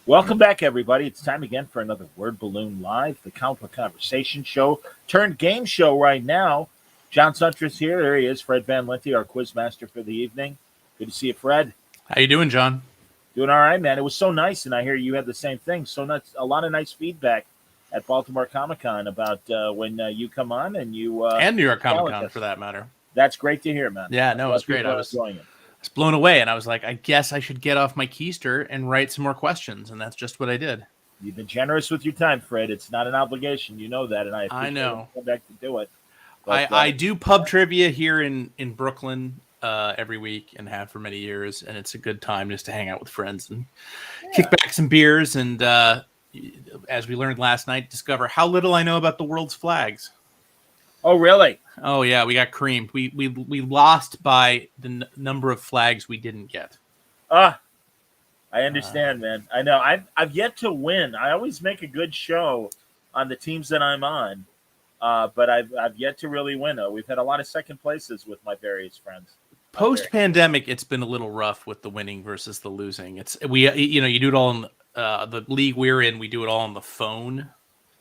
Welcome back, everybody. It's time again for another Word Balloon Live, the comic book conversation show turned game show right now. John Suntress here. There he is, Fred Van Lente, our quiz master for the evening. Good to see you, Fred. How you doing, John? Doing all right, man. It was so nice, and I hear you had the same thing. So nuts, a lot of nice feedback at Baltimore Comic-Con about when you come on and you and New York Comic-Con for that matter. That's great to hear, man. Yeah, no, it was great. I was blown away, and I was like, I guess I should get off my keister and write some more questions, and that's just what I did. You've been generous with your time, Fred. It's not an obligation. You know that, and I know. Come back to do it. But, I do pub trivia here in Brooklyn every week and have for many years, and it's a good time just to hang out with friends and kick back some beers and, as we learned last night, discover how little I know about the world's flags. Oh, really? Oh, yeah, we got creamed. We lost by the number of flags we didn't get. I understand, man. I know. I've yet to win. I always make a good show on the teams that I'm on, but I've yet to really win. We've had a lot of second places with my various friends. Post-pandemic, it's been a little rough with the winning versus the losing. You do it all in the league we're in. We do it all on the phone.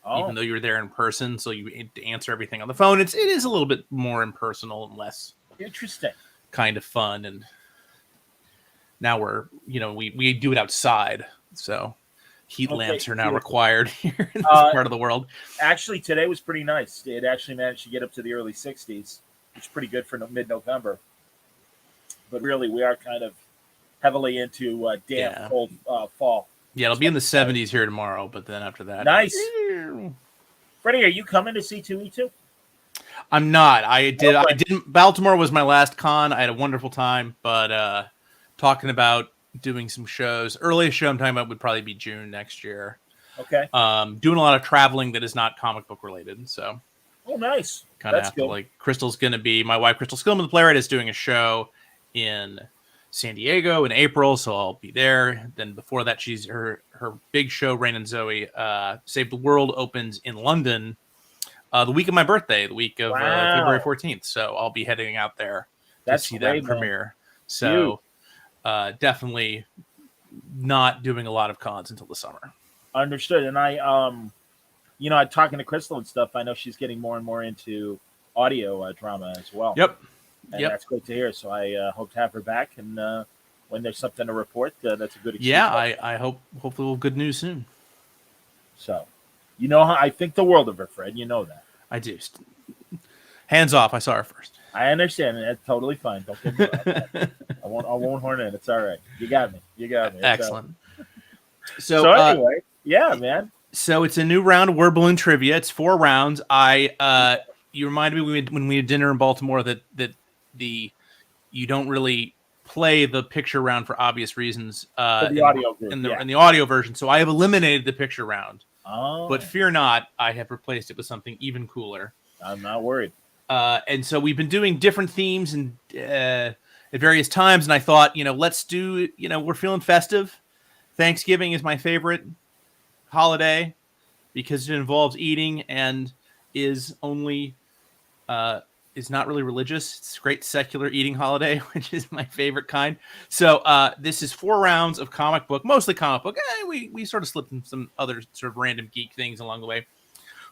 Even though you were there in person, so you answer everything on the phone. It is a little bit more impersonal and less interesting, kind of fun. And now we do it outside, so heat lamps are now required here in this part of the world. Actually, today was pretty nice. It actually managed to get up to the early 60s, which is pretty good for mid-November. But really, we are kind of heavily into damp, cold fall. Yeah, it'll be in the 70s here tomorrow, but then after that... Nice. Freddie, are you coming to C2E2? I'm not. I didn't. Baltimore was my last con. I had a wonderful time, but talking about doing some shows. Earliest show I'm talking about would probably be June next year. Okay. Doing a lot of traveling that is not comic book related, so... Oh, nice. Kind of have to, like, Crystal's going to be... My wife, Crystal Skillman, the playwright, is doing a show in San Diego in April, so I'll be there. Then before that, she's her big show, Rain and Zoe, Save the World, opens in London the week of my birthday, the week of February 14th. So I'll be heading out there to see that premiere. So definitely not doing a lot of cons until the summer. Understood. And I'm talking to Crystal and stuff. I know she's getting more and more into audio drama as well. Yep. And that's great to hear. So I hope to have her back. And when there's something to report, that's a good excuse. Yeah, I hopefully we'll have good news soon. So, I think the world of her, Fred. You know that. I do. Hands off. I saw her first. I understand. That's totally fine. Don't get me wrong. I won't horn in. It's all right. You got me. Excellent. So anyway, yeah, man. So it's a new round of Word Balloon Trivia. It's 4 rounds. You reminded me when we had dinner in Baltimore that you don't really play the picture round for obvious reasons in the audio version. So I have eliminated the picture round. Oh. But fear not, I have replaced it with something even cooler. I'm not worried. And so we've been doing different themes and at various times, and I thought, let's do, we're feeling festive. Thanksgiving is my favorite holiday because it involves eating and is not really religious. It's a great secular eating holiday, which is my favorite kind. So this is 4 rounds of mostly comic book. We sort of slipped in some other sort of random geek things along the way.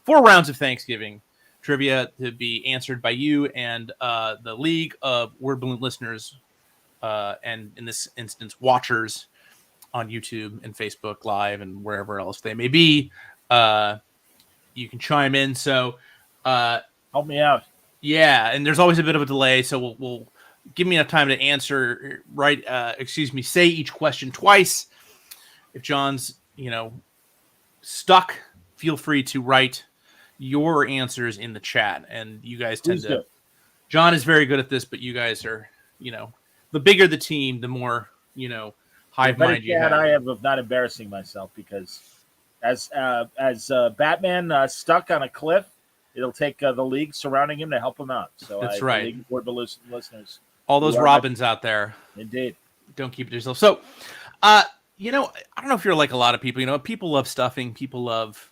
4 rounds of Thanksgiving trivia to be answered by you and the League of Word Balloon listeners, and in this instance, watchers on YouTube and Facebook Live and wherever else they may be. You can chime in. So help me out. Yeah, and there's always a bit of a delay, so we'll give me enough time to answer. Say each question twice. If John's, stuck, feel free to write your answers in the chat. And you guys tend to. John is very good at this, but you guys are, the bigger the team, the more, hive mind you have. I have of not embarrassing myself because as Batman stuck on a cliff. It'll take the league surrounding him to help him out. So that's right. The League of Word Balloon listeners, all those Robins out there, indeed, don't keep it to yourself. So, I don't know if you're like a lot of people. People love stuffing, people love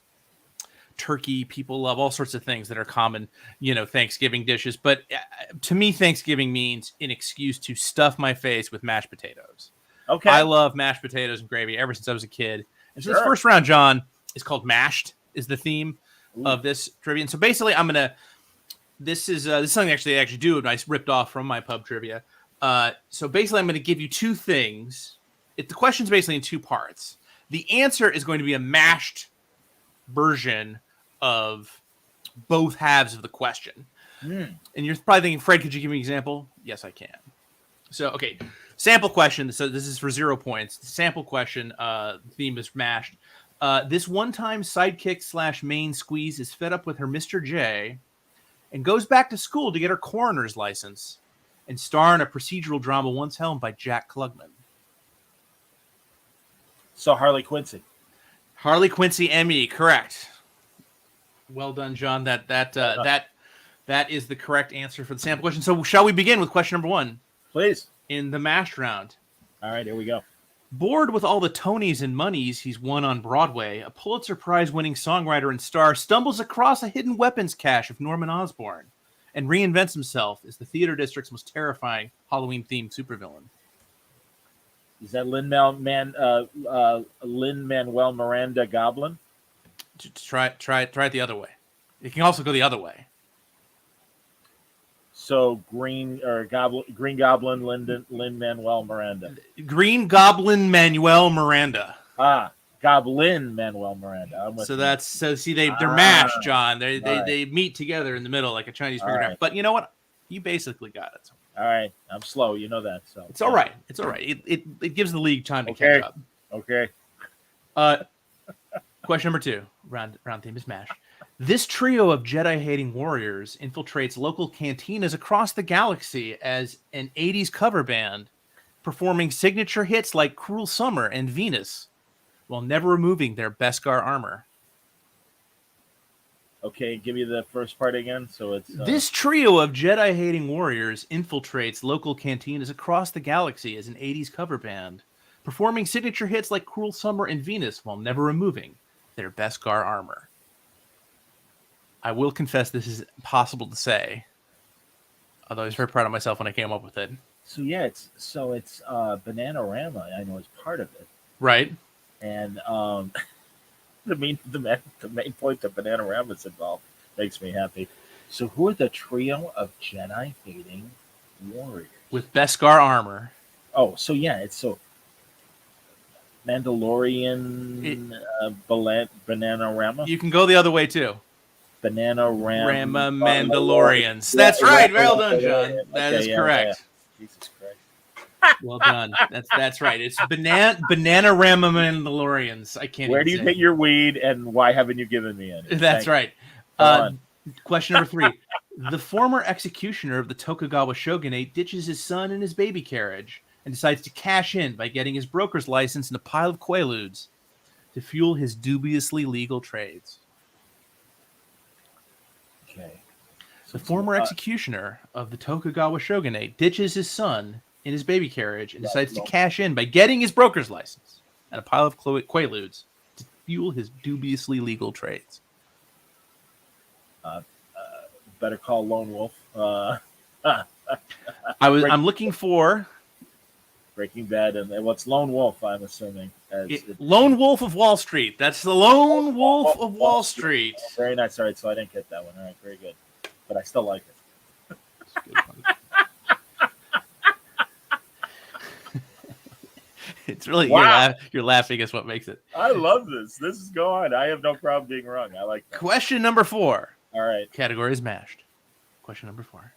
turkey, people love all sorts of things that are common, Thanksgiving dishes. But to me, Thanksgiving means an excuse to stuff my face with mashed potatoes. Okay, I love mashed potatoes and gravy ever since I was a kid. And so this first round, John, is called Mashed, is the theme of this trivia. And so basically, this is something I actually do, and I ripped off from my pub trivia. So basically, I'm going to give you two things. The question's basically in two parts. The answer is going to be a mashed version of both halves of the question. And you're probably thinking, Fred, could you give me an example? Yes, I can. So, okay, sample question. So this is for 0 points. The sample question theme is mashed. This one-time sidekick / main squeeze is fed up with her Mr. J and goes back to school to get her coroner's license and star in a procedural drama once helmed by Jack Klugman. So Harley Quincy. Harley Quincy M.E., correct. Well done, John. That is the correct answer for the sample question. So shall we begin with question number 1? Please. In the mashed round. All right, here we go. Bored with all the Tonys and monies he's won on Broadway, a Pulitzer Prize-winning songwriter and star stumbles across a hidden weapons cache of Norman Osborn and reinvents himself as the theater district's most terrifying Halloween-themed supervillain. Is that Lin-Manuel Miranda Goblin? Try it the other way. It can also go the other way. So Green Goblin Lin-Manuel Miranda. Green Goblin Manuel Miranda. Goblin Manuel Miranda. They're mashed, John. They meet together in the middle like a Chinese finger. Right. But you know what? You basically got it. All right, I'm slow. You know that. So it's all right. It's all right. It gives the league time to catch up. Okay. Question number 2. Round theme is mashed. This trio of Jedi-hating warriors infiltrates local cantinas across the galaxy as an 80s cover band, performing signature hits like Cruel Summer and Venus, while never removing their Beskar armor. Okay, give me the first part again. So it's This trio of Jedi-hating warriors infiltrates local cantinas across the galaxy as an 80s cover band, performing signature hits like Cruel Summer and Venus, while never removing their Beskar armor. I will confess this is impossible to say, although I was very proud of myself when I came up with it. So yeah, it's Bananarama. I know is part of it, right? And the main point that Bananarama is involved makes me happy. So who are the trio of Jedi-hating warriors with Beskar armor? Oh, so yeah, it's so Mandalorian Bananarama. You can go the other way too. Bananarama Mandalorians. That's right. Well done, John. That is correct. Yeah. Jesus Christ. Well done. That's right. It's Bananarama Mandalorians. I can't. Where do you get your weed, and why haven't you given me any? That's right. Question number 3. The former executioner of the Tokugawa Shogunate ditches his son in his baby carriage and decides to cash in by getting his broker's license in a pile of Quaaludes to fuel his dubiously legal trades. Okay. The former executioner of the Tokugawa Shogunate ditches his son in his baby carriage and decides to cash in by getting his broker's license and a pile of Quaaludes to fuel his dubiously legal trades. Better call Lone Wolf. I'm looking for Breaking Bad, and what's Lone Wolf? I'm assuming Lone Wolf of Wall Street. That's the Lone Wolf of Wall Street. Oh, very nice. All right, so I didn't get that one. All right, very good, but I still like it. It's really you're laughing is what makes it. I love this. This is going. I have no problem being wrong. I like that. Question number 4. All right. Category is mashed. Question number 4.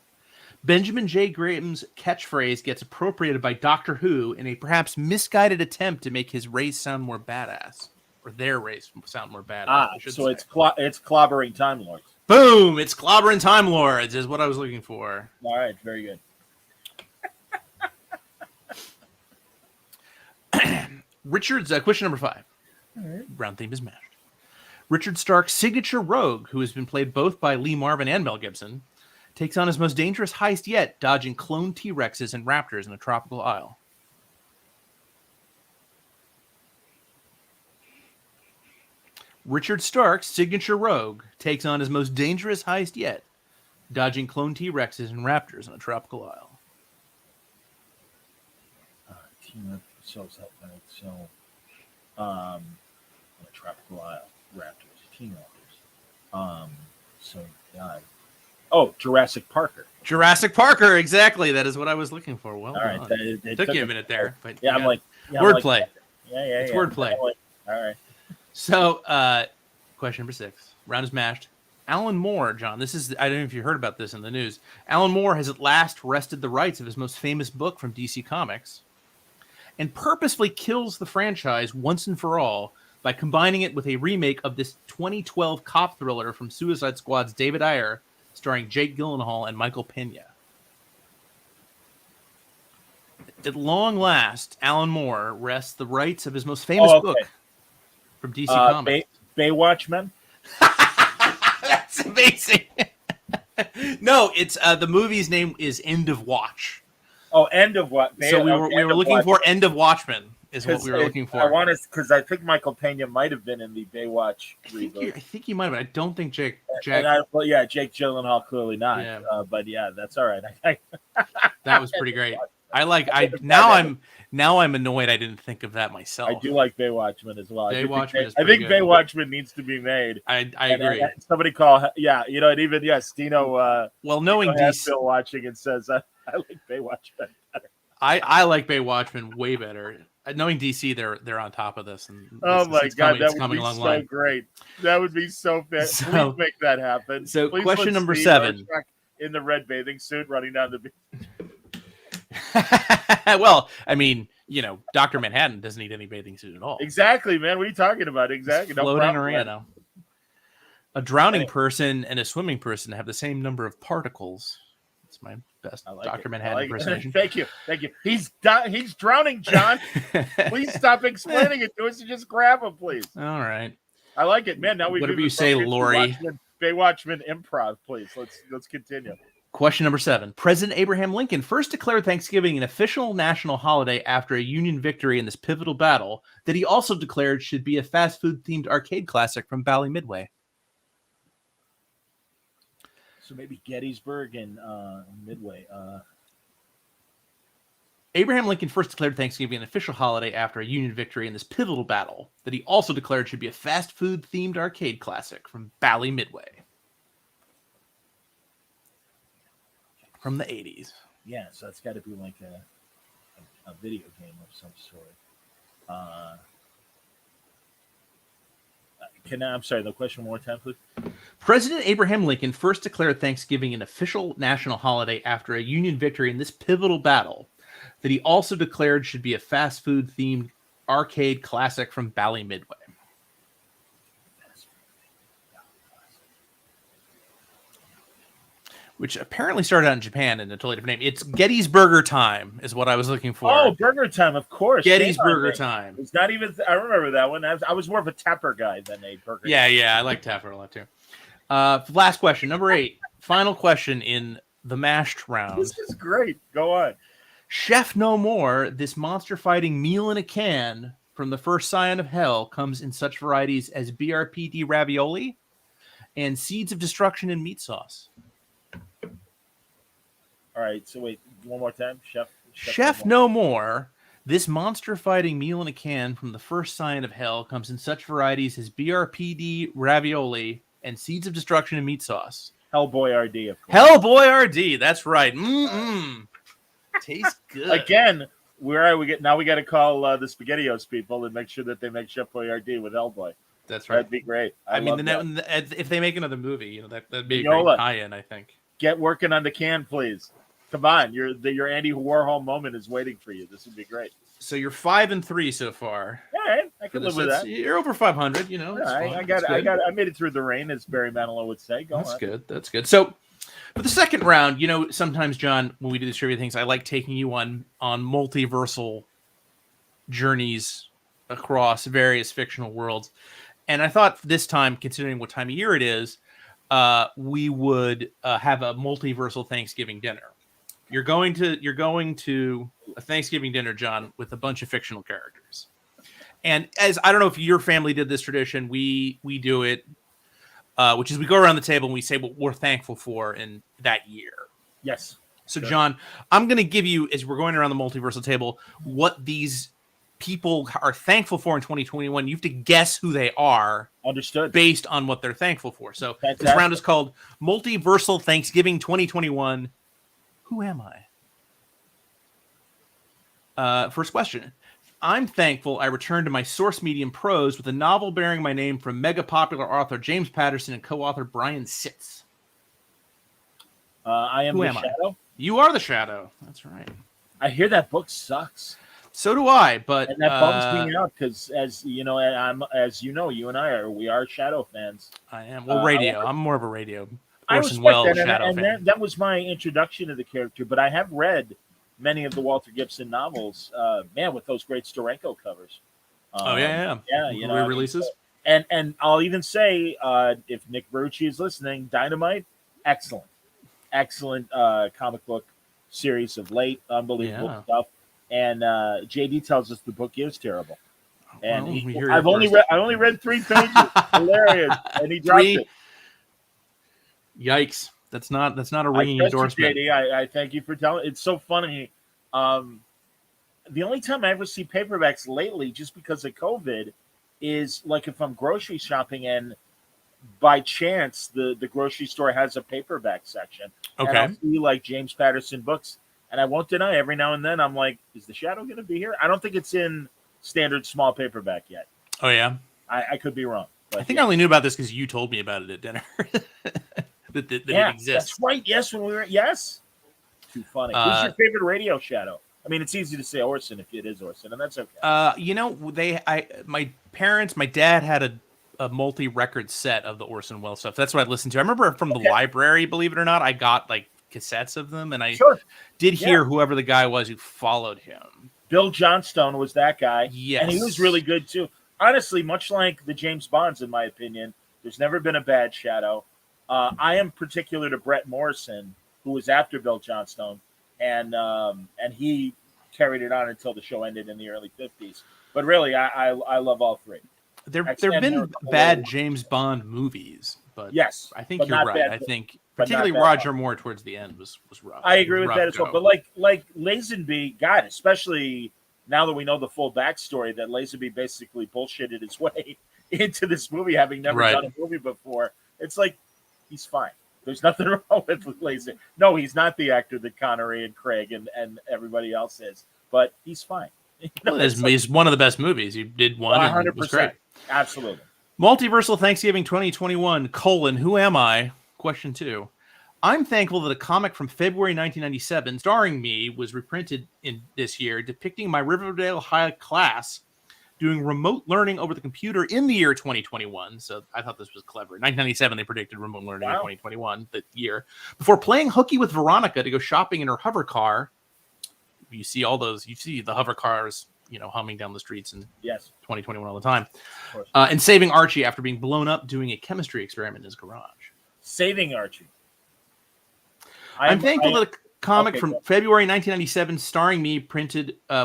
Benjamin J. Graham's catchphrase gets appropriated by Doctor Who in a perhaps misguided attempt to make his race sound more badass, or their race sound more badass. So it's clobbering Time Lords. Boom! It's clobbering Time Lords is what I was looking for. All right, very good. Richard's question number 5. All right. Round theme is mashed. Richard Stark's signature rogue, who has been played both by Lee Marvin and Mel Gibson, takes on his most dangerous heist yet, dodging clone T-Rexes and raptors in a tropical isle. Richard Stark's signature rogue takes on his most dangerous heist yet, dodging clone T-Rexes and raptors in a tropical isle. on a tropical isle. Raptors, king raptors. So God. Oh, Jurassic Parker. Jurassic Parker, exactly. That is what I was looking for. Well All right, done. Took you a minute there, but yeah, you I'm got like it. Wordplay. It's wordplay. All right. So, question number 6. Round is mashed. Alan Moore, John. This is, I don't know if you heard about this in the news. Alan Moore has at last wrested the rights of his most famous book from DC Comics and purposefully kills the franchise once and for all by combining it with a remake of this 2012 cop thriller from Suicide Squad's David Ayer, starring Jake Gyllenhaal and Michael Pena. At long last, Alan Moore wrests the rights of his most famous book from DC Comics. Baywatchmen? That's amazing. No, it's the movie's name is End of Watch. Oh, End of Watch. So we were looking for End of Watchmen is what we were looking for. I want to, because I think Michael Pena might have been in the Baywatch reboot. I think he might have. I don't think Jake. Jake Gyllenhaal clearly not. Yeah. But yeah, that's all right. That was pretty great. Now I'm annoyed I didn't think of that myself. I do like Baywatchmen as well. Baywatchman I think Baywatchman needs to be made. I agree. Somebody call, and even Dino. Well, knowing DC still watching and says I like Baywatchman better. I like Baywatchman way better. Knowing DC, they're on top of this. And that would be so great. That would be so fast. Please make that happen. So, please question number 7. In the red bathing suit, running down the beach. Well, I mean, Dr. Manhattan doesn't need any bathing suit at all. Exactly, man. What are you talking about? Exactly. Floating around. A drowning person and a swimming person have the same number of particles. That's my best Dr. Manhattan impersonation. Thank you. He's drowning, John. Please stop explaining it to us and just grab him, please. All right. I like it, man. Now we whatever you say, Lori. Baywatchman improv, please. Let's continue. Question number 7. President Abraham Lincoln first declared Thanksgiving an official national holiday after a Union victory in this pivotal battle that he also declared should be a fast food-themed arcade classic from Bally Midway. So maybe Gettysburg and Midway. Abraham Lincoln first declared Thanksgiving an official holiday after a Union victory in this pivotal battle that he also declared should be a fast food-themed arcade classic from Bally Midway. From the 80s. Yeah, so it's got to be like a video game of some sort. I'm sorry, the question one more time, please. President Abraham Lincoln first declared Thanksgiving an official national holiday after a Union victory in this pivotal battle that he also declared should be a fast food-themed arcade classic from Bally Midway. Which apparently started out in Japan in a totally different name. It's Gettysburger Time is what I was looking for. Oh, Burger Time, of course. Gettysburger Time. It's not even, I remember that one. I was more of a Tapper guy than a Burger. Yeah, I like Tapper a lot too. Last question, number 8. Final question in the mashed round. This is great. Go on. Chef No More, this monster fighting meal in a can from the first Scion of Hell comes in such varieties as BRPD ravioli and Seeds of Destruction and meat sauce. All right, so wait, one more time. Chef No More, this monster fighting meal in a can from the first Scion of Hell comes in such varieties as BRPD ravioli and Seeds of Destruction and meat sauce. Hellboy RD, of course. Hellboy RD, that's right. Tastes good. Again, we got to call the SpaghettiOs people and make sure that they make Chef Boyardee with Hellboy. That's right. That'd be great. I mean, if they make another movie, that'd be a great tie-in, I think. Get working on the can, please. Come on, your Andy Warhol moment is waiting for you. This would be great. So you're 5-3 so far. All right, I can live with that. You're over 500. I made it through the rain, as Barry Manilow would say. That's good. So for the second round, sometimes, John, when we do these trivia things, I like taking you on multiversal journeys across various fictional worlds. And I thought this time, considering what time of year it is, we would have a multiversal Thanksgiving dinner. You're going to a Thanksgiving dinner, John, with a bunch of fictional characters. And as I don't know if your family did this tradition, we do it, which is we go around the table and we say what we're thankful for in that year. Yes. So, John, I'm going to give you, as we're going around the multiversal table, what these people are thankful for in 2021. You have to guess who they are. Understood. Based on what they're thankful for. So Fantastic. This round is called Multiversal Thanksgiving 2021. Who am I? First question. I'm thankful I returned to my source medium prose with a novel bearing my name from mega popular author James Patterson and co-author Brian Sitz. I am the Shadow. You are the Shadow. That's right. I hear that book sucks. So do I, but and that bums me out because, as you know, you and I we are Shadow fans. I am. Well, radio. I'm more of a radio. I respect that, and that was my introduction to the character. But I have read many of the Walter Gibson novels. Man, with those great Steranko covers. Yeah. You know, releases. And I'll even say, if Nick Berrucci is listening, Dynamite, excellent comic book series of late, unbelievable stuff. And JD tells us the book is terrible. And I've only read 3 pages. Hilarious. And he dropped it. Yikes. That's not a ringing endorsement. JD, I thank you for telling. It's so funny. The only time I ever see paperbacks lately, just because of COVID, is like if I'm grocery shopping and by chance the grocery store has a paperback section. Okay. And I'll see like James Patterson books. And I won't deny, every now and then I'm like, is the Shadow going to be here? I don't think it's in standard small paperback yet. Oh, yeah? I could be wrong. But I think I only knew about this because you told me about it at dinner. that it exists. That's right. Yes, when we were... Yes. Too funny. Who's your favorite radio Shadow? I mean, it's easy to say Orson if it is Orson, and that's okay. You know, my dad had a multi-record set of the Orson Welles stuff. That's what I listened to. I remember from the library, believe it or not, I got like cassettes of them, and I did hear whoever the guy was who followed him. Bill Johnstone was that guy. Yes. And he was really good too. Honestly, much like the James Bonds, in my opinion, there's never been a bad Shadow. I am particular to Brett Morrison, who was after Bill Johnstone, and he carried it on until the show ended in the early 50s. But really, I love all 3. There've been bad James Bond movies, but yes, I think you're right. I think particularly Roger Moore towards the end was rough. I agree with that as well. But like Lazenby, God, especially now that we know the full backstory, that Lazenby basically bullshitted his way into this movie, having never done a movie before. It's like he's fine. There's nothing wrong with Lazenby. No, he's not the actor that Connery and Craig and everybody else is, but he's fine. You know, it's one of the best movies. You did one. 100%. It was great. Absolutely. Multiversal Thanksgiving 2021, who am I? Question 2. I'm thankful that a comic from February 1997 starring me was reprinted in this year, depicting my Riverdale High class doing remote learning over the computer in the year 2021. So I thought this was clever. In 1997, they predicted remote learning in 2021, the year. Before playing hooky with Veronica to go shopping in her hover car. You see the hover cars, humming down the streets in 2021 all the time. And saving Archie after being blown up doing a chemistry experiment in his garage. Saving Archie. I'm thankful that a comic from February 1997 starring me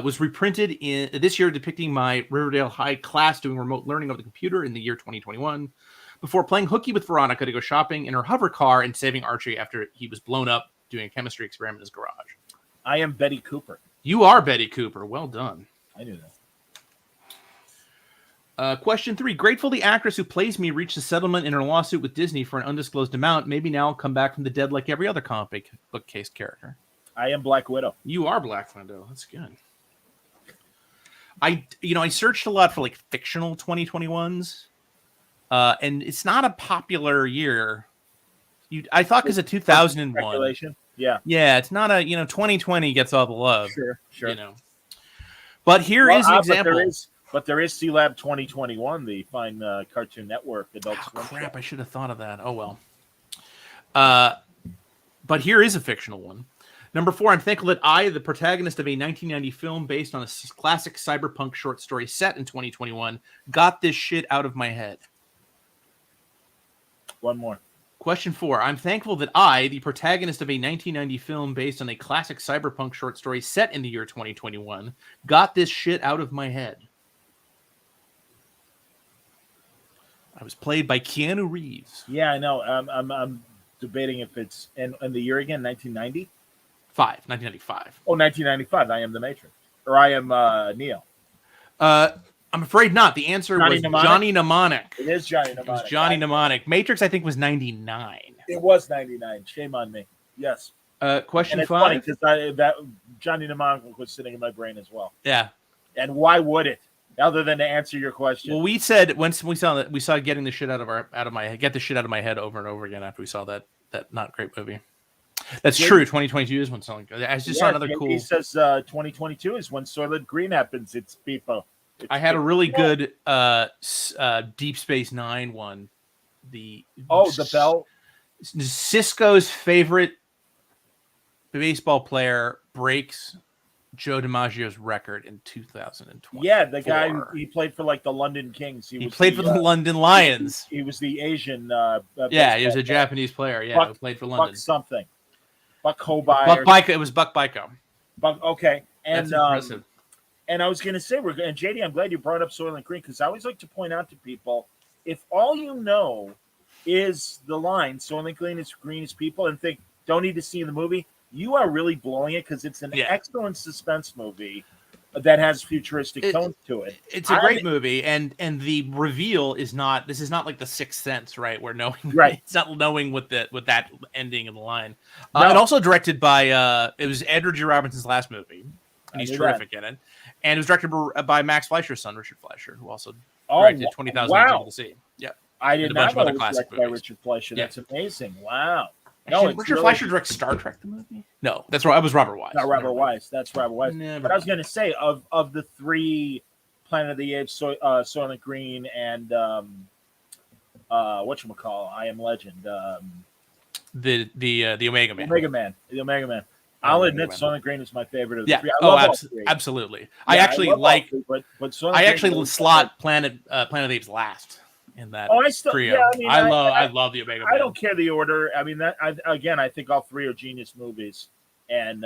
was reprinted in this year, depicting my Riverdale High class doing remote learning over the computer in the year 2021. Before playing hooky with Veronica to go shopping in her hover car and saving Archie after he was blown up doing a chemistry experiment in his garage. I am Betty Cooper. You are Betty Cooper. Well done. I knew that. Question 3. Grateful the actress who plays me reached a settlement in her lawsuit with Disney for an undisclosed amount. Maybe now I'll come back from the dead like every other comic book case character. I am Black Widow. You are Black Widow. That's good. I searched a lot for like fictional 2021s. And it's not a popular year. I thought because of 2001. Yeah, it's not a 2020 gets all the love. Sure. But here is an example. But there is C-Lab 2021, the fine Cartoon Network adult swim show. I should have thought of that. Oh well. But here is a fictional one. Number 4, I'm thankful that I, the protagonist of a 1990 film based on a classic cyberpunk short story set in 2021, got this shit out of my head. One more. Question 4. I'm thankful that I, the protagonist of a 1990 film based on a classic cyberpunk short story set in the year 2021, got this shit out of my head. I was played by Keanu Reeves. Yeah, I know. I'm debating if it's in the year again, 1990? 1995. Oh, 1995. I am the Matrix. Or I am Neo. I'm afraid not. The answer Johnny was Mnemonic? Johnny Mnemonic. It is Johnny It was Mnemonic. Johnny Mnemonic. Matrix, I think, was 99. It was 99. Shame on me. Yes. Question And it's funny 5. because that Johnny Mnemonic was sitting in my brain as well. Yeah. And why would it? Other than to answer your question. Well, we said once we saw that, we saw getting the shit out of my head over and over again after we saw that not great movie. That's true. 2022 is when something. I just saw another cool. He says 2022 is when Soylent Green happens. It's people. I had a really good Deep Space Nine one. The bell. Cisco's favorite baseball player breaks Joe DiMaggio's record in 2020. Yeah, the guy he played for like the London Kings. He played for the London Lions. He was the Asian. He was a Japanese player. Yeah, who played for London. Buck something. Buck Hobie. Buck Byko. It was Buck Byko. Okay, and that's impressive. And I was going to say, and JD, I'm glad you brought up Soylent Green because I always like to point out to people, if all you know is the line "Soylent Green is people" and think don't need to see the movie, you are really blowing it because it's an excellent suspense movie that has futuristic tones to it. It's a great movie, and the reveal is not. This is not like The Sixth Sense, right? Where knowing, it's not knowing what that ending of the line. And also directed by it was Edward G. Robinson's last movie, and he's terrific in it. And it was directed by Max Fleischer's son, Richard Fleischer, who also directed 20,000 Leagues Under the Sea. Yeah, I did not know it was directed by Richard Fleischer. That's amazing. Wow. Actually, Richard Fleischer directed Star Trek the movie? No, that's right. It was Robert Wise. Not Robert Wise. That's Robert Wise. But I was going to say, of the three Planet of the Apes, Soylent Green, and whatchamacall, I Am Legend. The Omega Man. The Omega Man. I'll admit Soylent Green is my favorite of the three. Absolutely. I actually like. But I actually slot Planet of the Apes last in that trio. Yeah, I love the Omega Man. I don't care the order. I mean, I think all three are genius movies. And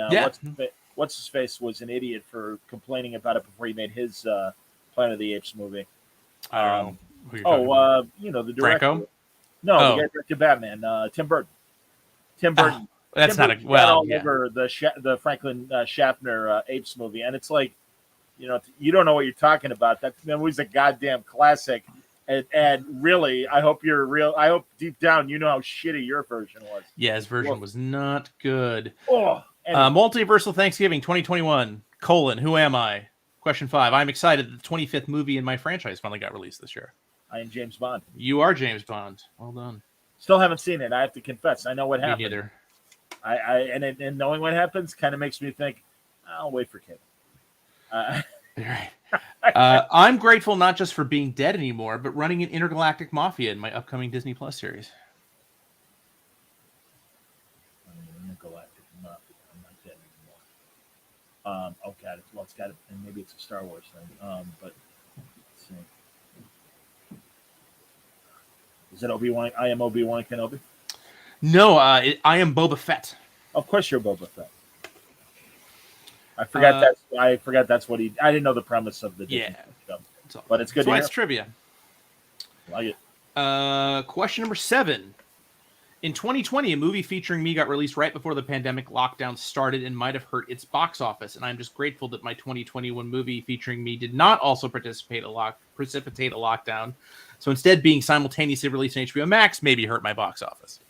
what's his face was an idiot for complaining about it before he made his Planet of the Apes movie. I don't know. The director. Franco? No, the guy who directed Batman. Tim Burton. That's Tim not Burton all over the Franklin Schaffner Apes movie, and it's like, you don't know what you're talking about. That movie's a goddamn classic. And really, I hope deep down you know how shitty your version was. Yeah, his version was not good. Anyway. Multiversal Thanksgiving 2021, who am I? Question 5. I'm excited that the 25th movie in my franchise finally got released this year. I am James Bond. You are James Bond. Well done. Still haven't seen it. I have to confess. I know what happened. Me neither. And knowing what happens kind of makes me think, I'll wait for Kevin. Right. I'm grateful not just for being dead anymore, but running an intergalactic mafia in my upcoming Disney Plus series. Intergalactic mafia. I'm not dead anymore. It's got it, and maybe it's a Star Wars thing. But let's see. Is it Obi-Wan? I am Obi-Wan Kenobi. No, I am Boba Fett. Of course, you're Boba Fett. I forgot that's what he. I didn't know the premise of the Disney show, but it's good. So it's trivia. Like it. Question number 7. In 2020, a movie featuring me got released right before the pandemic lockdown started and might have hurt its box office. And I'm just grateful that my 2021 movie featuring me did not also precipitate a lockdown. So instead, being simultaneously released on HBO Max maybe hurt my box office.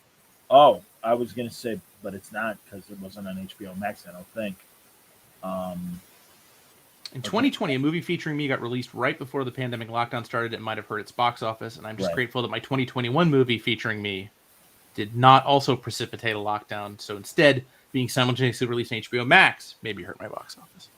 Oh, I was gonna say, but it's not because it wasn't on HBO Max. I don't think. In 2020, a movie featuring me got released right before the pandemic lockdown started. It might have hurt its box office, and I'm just grateful that my 2021 movie featuring me did not also precipitate a lockdown. So instead, being simultaneously released on HBO Max maybe hurt my box office.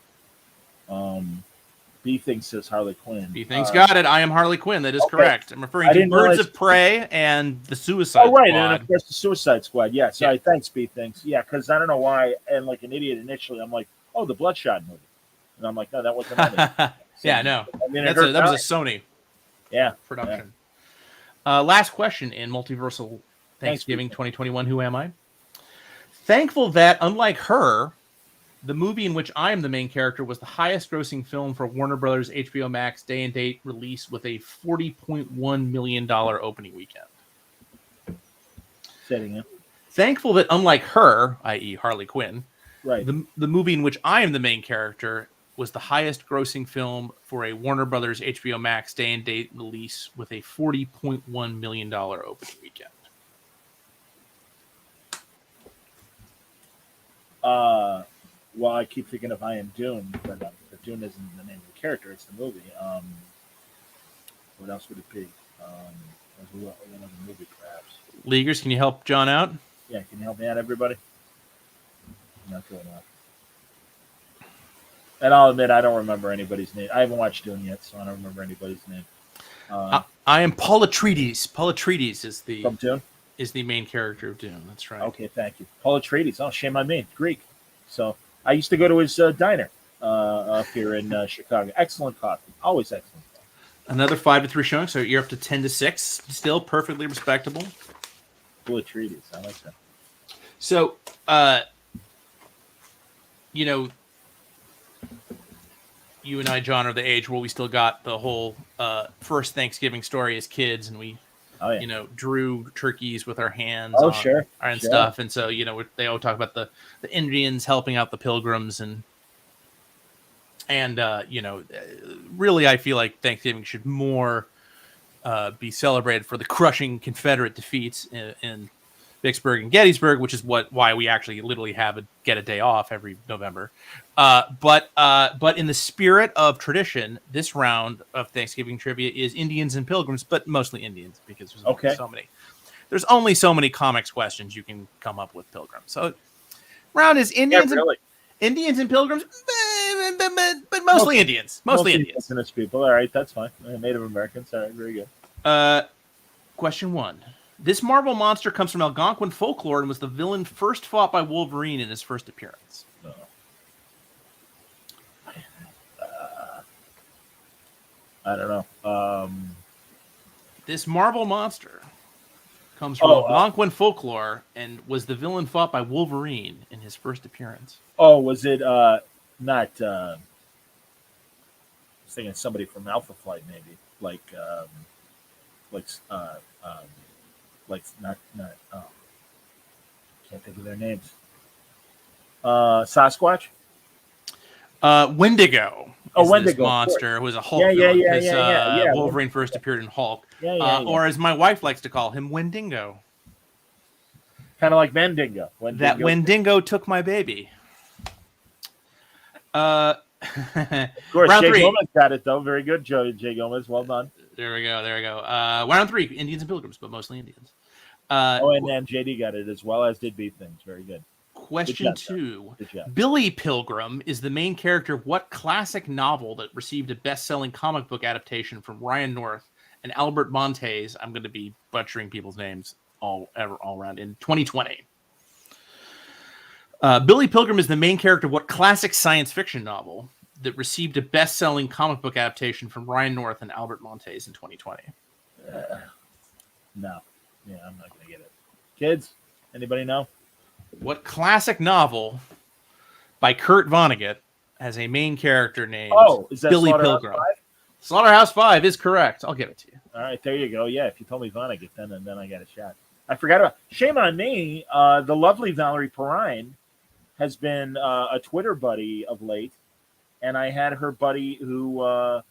B Thing says Harley Quinn. B Thing's got it. I am Harley Quinn. That is correct. I'm referring to Birds of Prey and the Suicide Squad. Oh, right, and of course the Suicide Squad. Yeah, sorry, thanks, B Things. Yeah, because I don't know why, and like an idiot initially, I'm like, oh, the Bloodshot movie. And I'm like, no, that wasn't it. Yeah, no. I mean, that was a Sony production. Yeah. Last question in Multiversal Thanksgiving 2021, who am I? Thankful that, unlike her, the movie in which I am the main character was the highest grossing film for Warner Brothers HBO Max day and date release with a $40.1 million opening weekend. Setting it. Thankful that, unlike her, i.e. Harley Quinn, right, the movie in which I am the main character was the highest grossing film for a Warner Brothers HBO Max day and date release with a $40.1 million opening weekend. Well, I keep thinking of I Am Dune, but Dune isn't the name of the character; it's the movie. What else would it be? Another movie, perhaps. Leaguers, can you help John out? Yeah, can you help me out, everybody? Not going on. And I'll admit, I don't remember anybody's name. I haven't watched Dune yet, so I don't remember anybody's name. I am Paul Atreides. Paul Atreides is From Dune? Is the main character of Dune. That's right. Okay, thank you. Paul Atreides. Oh, shame on me. Greek. So I used to go to his diner up here in Chicago. Excellent coffee. Always excellent coffee. Another 5-3 showing, so you're up to 10-6. Still perfectly respectable. Paul Atreides. I like that. So, you know, you and I, John, are the age where we still got the whole first Thanksgiving story as kids, and we, you know, drew turkeys with our hands. Oh, sure. And stuff. And so, you know, they all talk about the Indians helping out the Pilgrims, and you know, really, I feel like Thanksgiving should more be celebrated for the crushing Confederate defeats in Vicksburg and Gettysburg, which is why we actually literally get a day off every November. But in the spirit of tradition, this round of Thanksgiving trivia is Indians and Pilgrims, but mostly Indians, because there's only so many comics questions you can come up with Pilgrims. So round is Indians, Indians and Pilgrims, but mostly Indians. Mostly Indians. Indigenous people. All right, that's fine. Native Americans. All right, very good. Question 1. This Marvel monster comes from Algonquin folklore and was the villain first fought by Wolverine in his first appearance. I don't know. This Marvel monster comes from Algonquin folklore and was the villain fought by Wolverine in his first appearance. Oh, was it not? I was thinking somebody from Alpha Flight, maybe like not. Oh, can't think of their names. Sasquatch. Wendigo. Wendigo monster who was a Hulk villain. Yeah. Wolverine first appeared in Hulk. Or as my wife likes to call him, Wendingo. Kind of like Mandingo. That Wendingo took my baby. Of course, round Jay 3. Gomez got it though. Very good, Jay Gomez. Well done. There we go. Round 3, Indians and Pilgrims, but mostly Indians. And then JD got it as well, as did B Things. Very good. Question 2. Billy Pilgrim is the main character of what classic novel that received a best-selling comic book adaptation from Ryan North and Albert Montes? I'm going to be butchering people's names all around in 2020. Billy Pilgrim is the main character of what classic science fiction novel that received a best-selling comic book adaptation from Ryan North and Albert Montes in 2020? No. Yeah, I'm not going to get it. Kids, anybody know? What classic novel by Kurt Vonnegut has a main character named is that Billy Pilgrim? 5? Slaughterhouse 5 is correct. I'll give it to you. All right, there you go. Yeah, if you told me Vonnegut, then I got a shot. I forgot about. Shame on me. The lovely Valerie Perrine has been a Twitter buddy of late, and I had her buddy who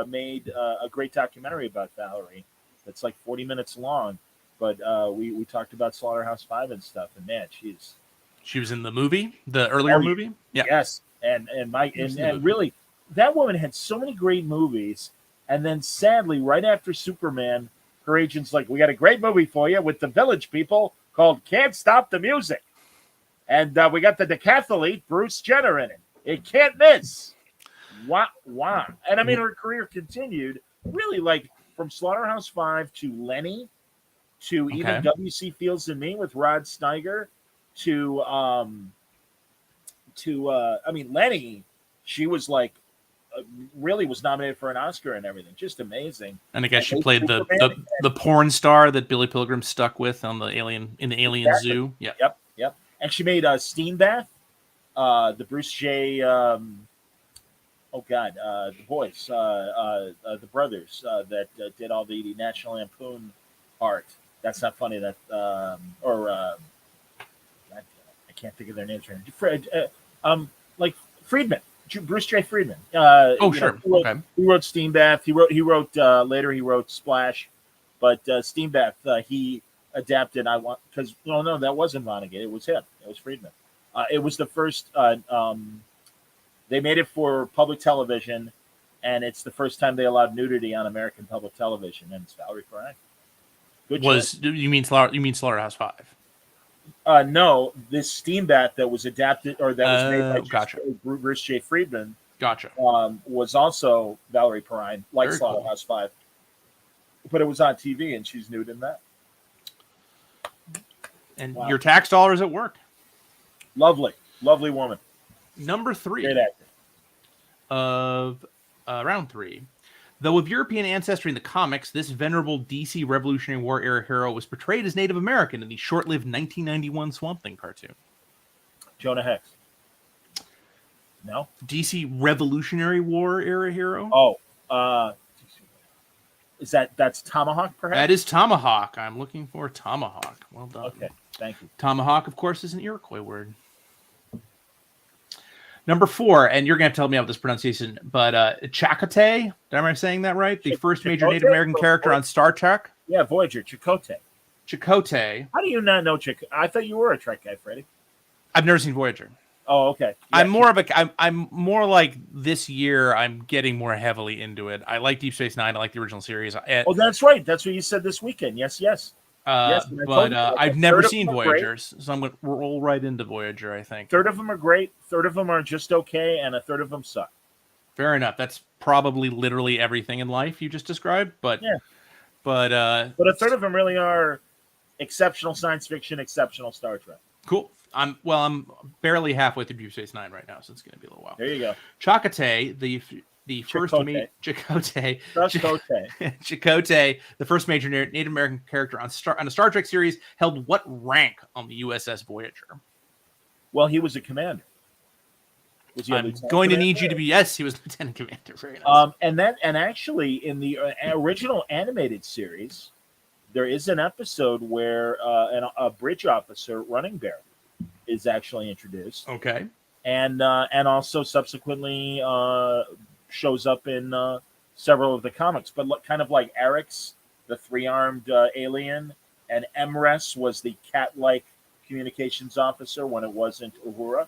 made a great documentary about Valerie. That's like 40 minutes long. But we talked about Slaughterhouse 5 and stuff, and man, she was in the movie, the earlier movie. Yeah. Yes, and really, that woman had so many great movies, and then sadly, right after Superman, her agent's like, "We got a great movie for you with the Village People called Can't Stop the Music, and we got the decathlete Bruce Jenner in it. It can't miss." Wow! And I mean, her career continued really like from Slaughterhouse 5 to Lenny. To even W.C. Fields and Me with Rod Steiger, Lenny, she was like, really was nominated for an Oscar and everything, just amazing. And I guess she played the porn star that Billy Pilgrim stuck with on the Alien Zoo. Yeah. Yep. And she made Steam Bath, the Bruce J. The boys, the brothers that did all the National Lampoon art. That's not funny. I can't think of their names right now. Like Friedman, Bruce J. Friedman. Sure. Okay. He wrote Steambath. He wrote later. He wrote Splash, but Steambath he adapted. Because no, that wasn't Vonnegut. It was him. It was Friedman. It was the first. They made it for public television, and it's the first time they allowed nudity on American public television. And it's Valerie Perrine. Good choice. You mean Slaughterhouse 5? No, this Steambath that was adapted or that was made by Bruce J. Friedman. Gotcha. Was also Valerie Perrine, like Very Slaughterhouse 5. But it was on TV, and she's nude in that. And your tax dollars at work. Lovely woman. Number 3 Great actor. Of round 3. Though of European ancestry in the comics, this venerable DC Revolutionary War era hero was portrayed as Native American in the short-lived 1991 Swamp Thing cartoon. Jonah Hex. No? DC Revolutionary War era hero? Oh, that's Tomahawk, perhaps? That is Tomahawk. I'm looking for Tomahawk. Well done. Okay, thank you. Tomahawk, of course, is an Iroquois word. Number 4, and you're going to have to tell me about this pronunciation, but Chakotay, am I saying that right? The first major Native American character on Star Trek? Yeah, Voyager, Chakotay. Chakotay. How do you not know Chakotay? I thought you were a Trek guy, Freddie. I've never seen Voyager. Oh, okay. Yeah, I'm more like this year. I'm getting more heavily into it. I like Deep Space Nine. I like the original series. Oh, that's right. That's what you said this weekend. Yes. But I've never seen Voyagers, so I'm going to roll right into Voyager, I think. Third of them are great. Third of them are just okay, and a third of them suck. Fair enough. That's probably literally everything in life you just described. But a third of them really are exceptional science fiction, exceptional Star Trek. Cool. I'm barely halfway through Deep Space Nine right now, so it's going to be a little while. There you go. Chakotay, the first Chakotay, the first major Native American character on a Star Trek series, held what rank on the USS Voyager? Well, he was a commander. I'm going to need you to be yes. He was lieutenant commander. Very nice. And actually, in the original animated series, there is an episode where a bridge officer, Running Bear, is actually introduced. Okay. And also subsequently shows up in several of the comics, but kind of like Eric's, the 3-armed alien, and Emrys was the cat-like communications officer when it wasn't Uhura.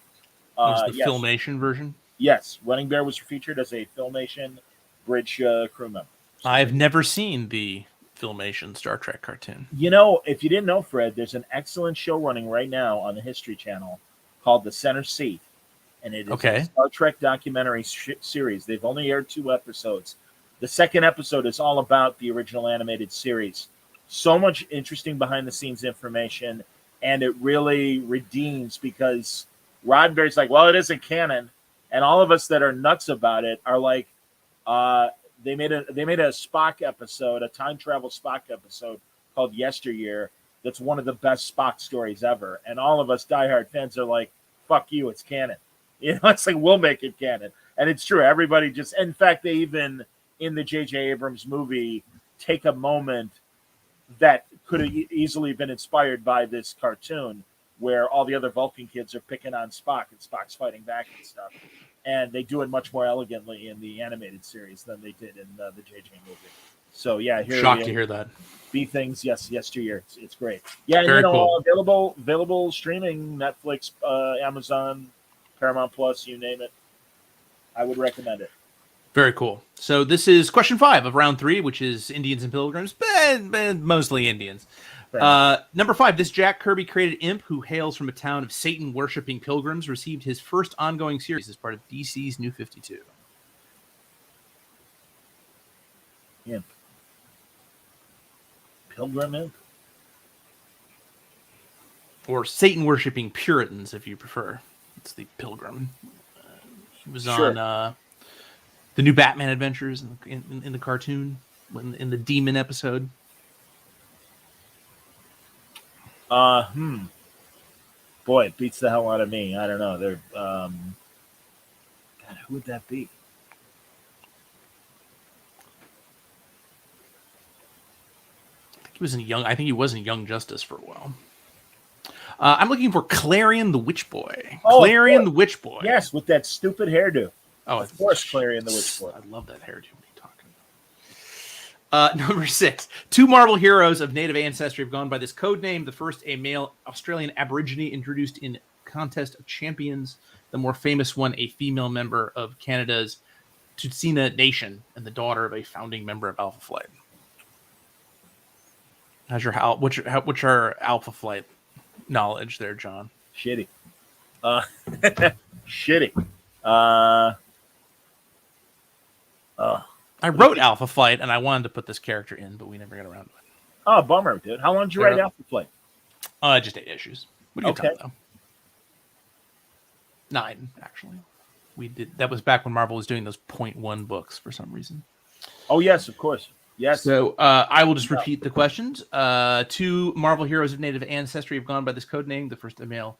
Was the Filmation version? Yes, Running Bear was featured as a Filmation bridge crew member. So, I've never seen the Filmation Star Trek cartoon. You know, if you didn't know, Fred, there's an excellent show running right now on the History Channel called The Center Seat. And it is a Star Trek documentary series. They've only aired 2 episodes. The second episode is all about the original animated series. So much interesting behind-the-scenes information, and it really redeems because Roddenberry's like, well, it isn't canon. And all of us that are nuts about it are like, they made a Spock episode, a time travel Spock episode called Yesteryear. That's one of the best Spock stories ever. And all of us diehard fans are like, fuck you, it's canon. You know, it's like, we'll make it canon. And it's true. Everybody just, in fact, they even, in the J.J. Abrams movie, take a moment that could have easily been inspired by this cartoon where all the other Vulcan kids are picking on Spock and Spock's fighting back and stuff. And they do it much more elegantly in the animated series than they did in the J.J. movie. So, yeah. Shocked to hear that. B Things, yesteryear. It's great. Yeah, and very cool. Available streaming, Netflix, Amazon, Paramount Plus, you name it. I would recommend it. Very cool. So this is question 5 of round 3, which is Indians and Pilgrims, but mostly Indians. Number 5, this Jack Kirby created imp who hails from a town of Satan-worshipping pilgrims received his first ongoing series as part of DC's New 52. Imp. Pilgrim imp? Or Satan-worshipping Puritans, if you prefer. It's the Pilgrim. He was on the new Batman Adventures in the cartoon, in the Demon episode. Boy, it beats the hell out of me. I don't know. They're God, who would that be? I think he was in Young Justice for a while. I'm looking for Clarion the Witch Boy. Oh, Clarion the Witch Boy. Yes, with that stupid hairdo. Oh, Of course, Clary and the Witchport. I love that hairdo. What are you talking about? Number 6. 2 Marvel heroes of native ancestry have gone by this code name. The first, a male Australian Aborigine introduced in Contest of Champions. The more famous one, a female member of Canada's Tsuut'ina Nation and the daughter of a founding member of Alpha Flight. What's your Alpha Flight knowledge there, John? Shitty. Shitty. I wrote Alpha Flight and I wanted to put this character in, but we never got around to it. Oh, bummer, dude. How long did you write Alpha Flight? Just 8 issues. What do you talking about? 9, actually. We did. That was back when Marvel was doing those 0.1 books for some reason. Oh yes, of course. Yes. So I will just repeat the questions. 2 Marvel heroes of native ancestry have gone by this code name. The first, a male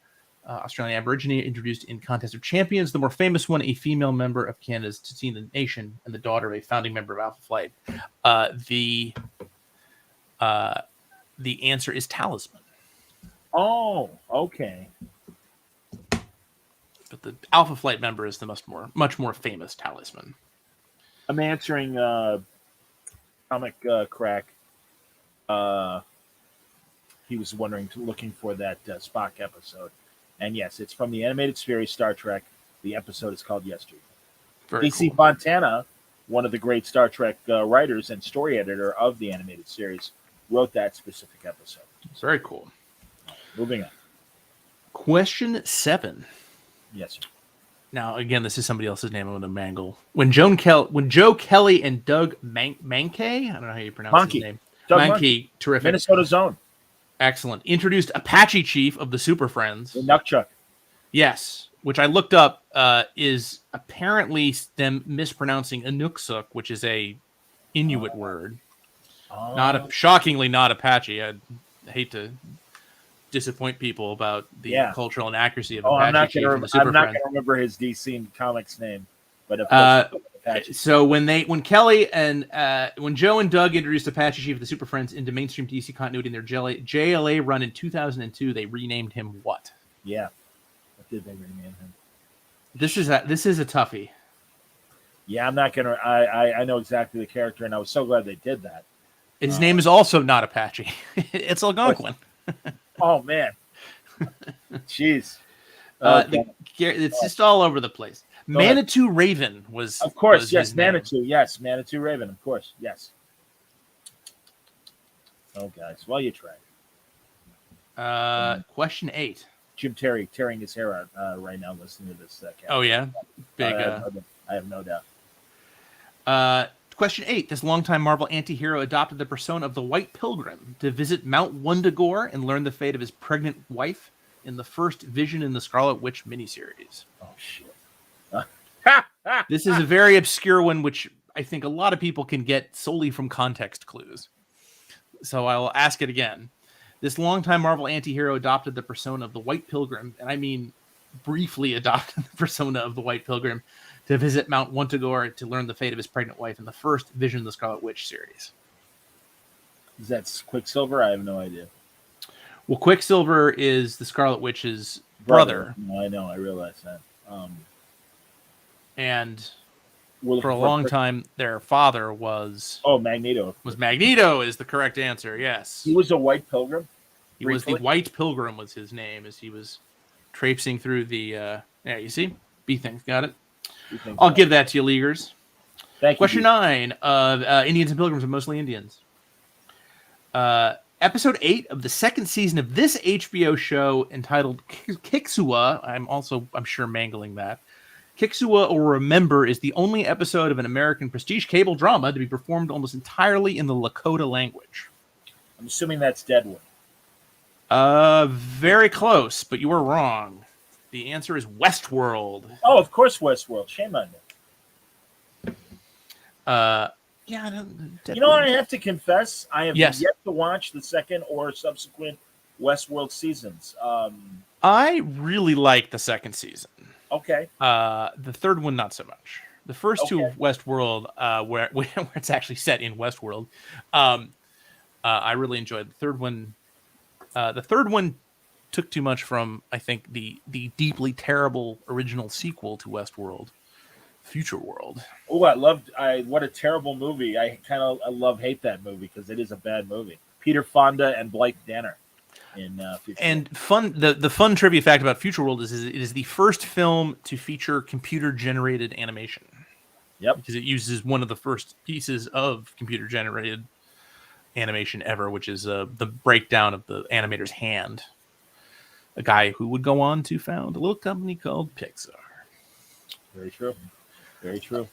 Australian Aborigine introduced in Contest of Champions. The more famous one, a female member of Canada's Tsuut'ina Nation and the daughter of a founding member of Alpha Flight. The answer is Talisman. Oh, okay. But the Alpha Flight member is the much more famous Talisman. I'm answering Comic Crack. He was looking for that Spock episode. And yes, it's from the animated series Star Trek. The episode is called Yesterday. DC Cool. Fontana, one of the great Star Trek writers and story editor of the animated series, wrote that specific episode. It's very cool. Moving on. Question 7. Yes, sir. Now, again, this is somebody else's name I'm going to mangle. When Joe Kelly and Doug Mankey, I don't know how you pronounce his name. Doug Mankey, terrific. Minnesota Zone. Excellent. Introduced Apache Chief of the Super Friends. The Nukchuk. Yes, which I looked up is apparently them mispronouncing Inuksuk, which is a Inuit word. Shockingly not Apache. I hate to disappoint people about the cultural inaccuracy of Apache Chief and the Super Friends. I'm not going to remember his DC Comics name, but of course, Apache. So when Joe and Doug introduced Apache Chief of the Super Friends into mainstream DC continuity in their JLA run in 2002, they renamed him what? Yeah, what did they rename him? This is a toughie. Yeah, I'm not gonna. I know exactly the character, and I was so glad they did that. His name is also not Apache. It's Algonquin. Oh man, jeez. It's just all over the place. Manitou Raven was, of course, was yes. Manitou, yes. Manitou Raven, of course, yes. Oh, guys, well, you tried. Question 8. Jim Terry tearing his hair out right now, listening to this. Oh yeah, big. I have no doubt. Question 8. This longtime Marvel anti-hero adopted the persona of the White Pilgrim to visit Mount Wundagore and learn the fate of his pregnant wife in the first Vision in the Scarlet Witch miniseries. Oh, shit. This is a very obscure one, which I think a lot of people can get solely from context clues. So I will ask it again. This longtime Marvel anti-hero adopted the persona of the White Pilgrim, and I mean briefly adopted the persona of the White Pilgrim, to visit Mount Wundagore to learn the fate of his pregnant wife in the first Vision of the Scarlet Witch series. Is that Quicksilver? I have no idea. Well, Quicksilver is the Scarlet Witch's brother. No, I know. I realize that. And for a long time, their father was... Oh, Magneto. Magneto is the correct answer, yes. He was a White Pilgrim? He was the White Pilgrim was his name as he was traipsing through the... yeah, you see? B-Things, got it? I'll give that to you, Leaguers. Thank you. Question 9 of Indians and Pilgrims are mostly Indians. Episode 8 of the second season of this HBO show entitled Kixua. I'm sure mangling that. Kixua or Remember is the only episode of an American prestige cable drama to be performed almost entirely in the Lakota language. I'm assuming that's Deadwood. Very close, but you were wrong. The answer is Westworld. Oh, of course, Westworld. Shame on you. Yeah, you know what I have to confess? I have yet to watch the second or subsequent Westworld seasons. I really like the second season. Okay. The third one, not so much. The first two of Westworld, where it's actually set in Westworld, I really enjoyed. The third one took too much from, I think, the deeply terrible original sequel to Westworld. Future World. Oh, what a terrible movie. I hate that movie because it is a bad movie. Peter Fonda and Blythe Danner in Future And World. the fun trivia fact about Future World is it is the first film to feature computer generated animation. Yep. Because it uses one of the first pieces of computer generated animation ever, which is the breakdown of the animator's hand. A guy who would go on to found a little company called Pixar. Very true. Very true.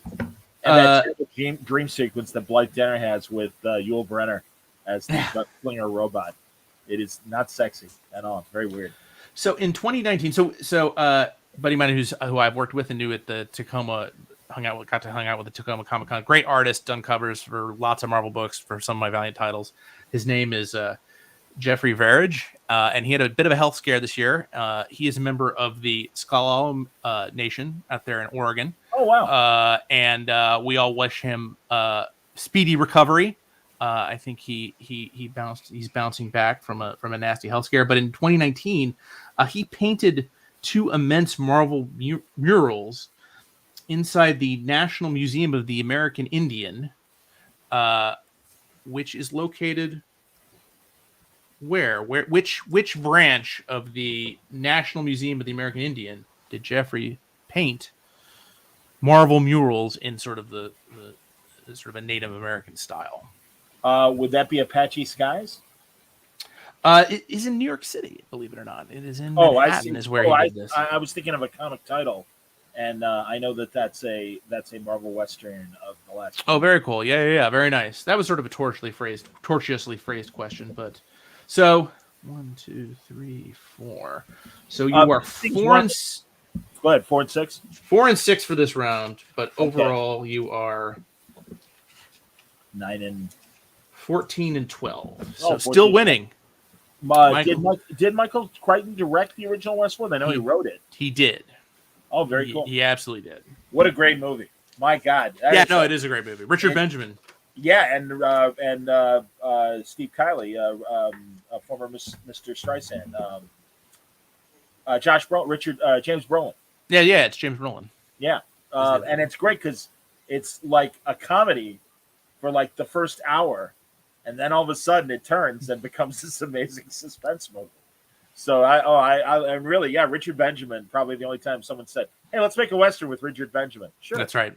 And that dream sequence that Blythe Danner has with Yul Brynner as the gunslinger robot. It is not sexy at all. It's very weird. So in 2019, buddy of mine who I've worked with and knew at the Tacoma, got to hang out with the Tacoma Comic Con. Great artist, done covers for lots of Marvel books for some of my Valiant titles. His name is Jeffrey Verage, and he had a bit of a health scare this year. He is a member of the Squaaludes Nation out there in Oregon. Oh wow! And we all wish him speedy recovery. I think he's bouncing back from a nasty health scare. But in 2019, he painted 2 immense Marvel murals inside the National Museum of the American Indian, which is located where? Which branch of the National Museum of the American Indian did Jeffrey paint Marvel murals in sort of the sort of a Native American style? Would that be Apache Skies? It is in New York City, believe it or not. It is in Manhattan. Is where he did this. I was thinking of a comic title, and I know that's a Marvel Western of the last. Oh, very cool. Yeah. Very nice. That was sort of a tortuously phrased question, but so 1, 2, 3, 4. So you are 4 and. Go ahead, 4 and 6. 4 and 6 for this round, but overall you are 9 and 14 and 12. So 14. Still winning. Did Michael Crichton direct the original Westwood? I know he wrote it. He did. Oh, very cool. He absolutely did. What a great movie! My God. It is a great movie. Richard Benjamin. Yeah, and Steve Kiley, former Mr. Streisand, James Brolin. Yeah, it's James Brolin. Yeah, and it's great because it's like a comedy for like the first hour, and then all of a sudden it turns and becomes this amazing suspense movie. So I really, Richard Benjamin, probably the only time someone said, "Hey, let's make a Western with Richard Benjamin." Sure, that's right.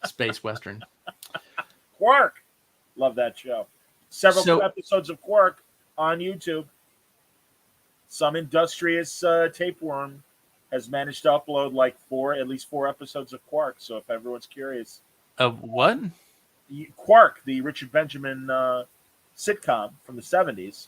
Space Western. Quark, love that show. Several episodes of Quark on YouTube. Some industrious tapeworm has managed to upload at least 4 episodes of Quark. So if everyone's curious, of what? Quark, the Richard Benjamin sitcom from the 70s.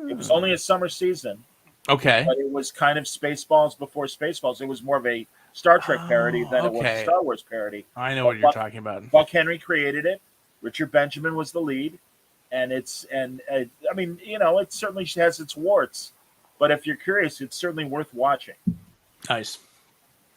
It was only a summer season. Okay. But it was kind of Spaceballs before Spaceballs. It was more of a Star Trek parody than it was a Star Wars parody. I know what you're talking about. Buck Henry created it. Richard Benjamin was the lead. And it certainly has its warts. But if you're curious, it's certainly worth watching. Nice.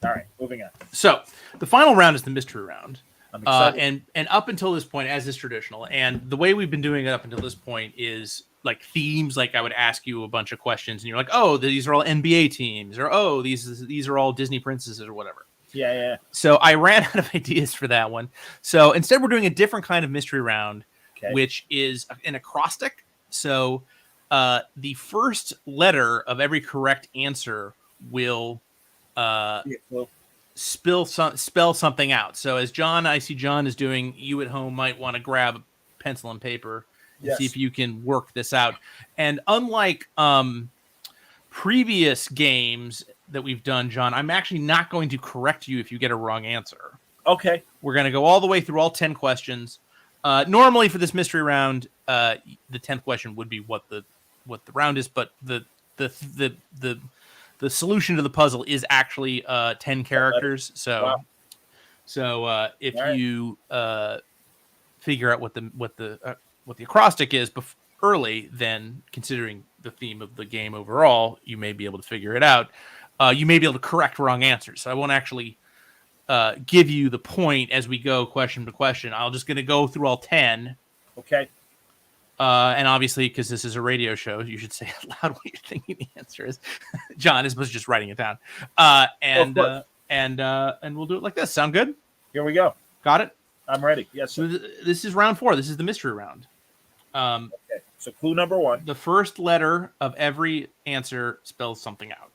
All right, moving on. So the final round is the mystery round. I'm excited. And up until this point, as is traditional, and the way we've been doing it up until this point is like themes. Like I would ask you a bunch of questions, and you're like, "Oh, these are all NBA teams," or "Oh, these are all Disney princesses," or whatever. Yeah. So I ran out of ideas for that one. So instead, we're doing a different kind of mystery round, which is an acrostic. So the first letter of every correct answer will spell something out. So as I see John is doing, you at home might want to grab a pencil and paper and see if you can work this out. And unlike previous games that we've done, John, I'm actually not going to correct you if you get a wrong answer. Okay. We're going to go all the way through all 10 questions. Normally for this mystery round, the 10th question would be what the round is, but the solution to the puzzle is actually 10 characters. So if you figure out what the acrostic is early, then considering the theme of the game overall, you may be able to figure it out. You may be able to correct wrong answers. So I won't actually give you the point as we go question to question. I'm just going to go through all 10. Okay. And obviously, because this is a radio show, you should say out loud what you're thinking the answer is. John is just writing it down. and we'll do it like this. Sound good? Here we go. Got it? I'm ready. Yes. So Sir. this is round 4. This is the mystery round. Okay. So clue number 1. The first letter of every answer spells something out.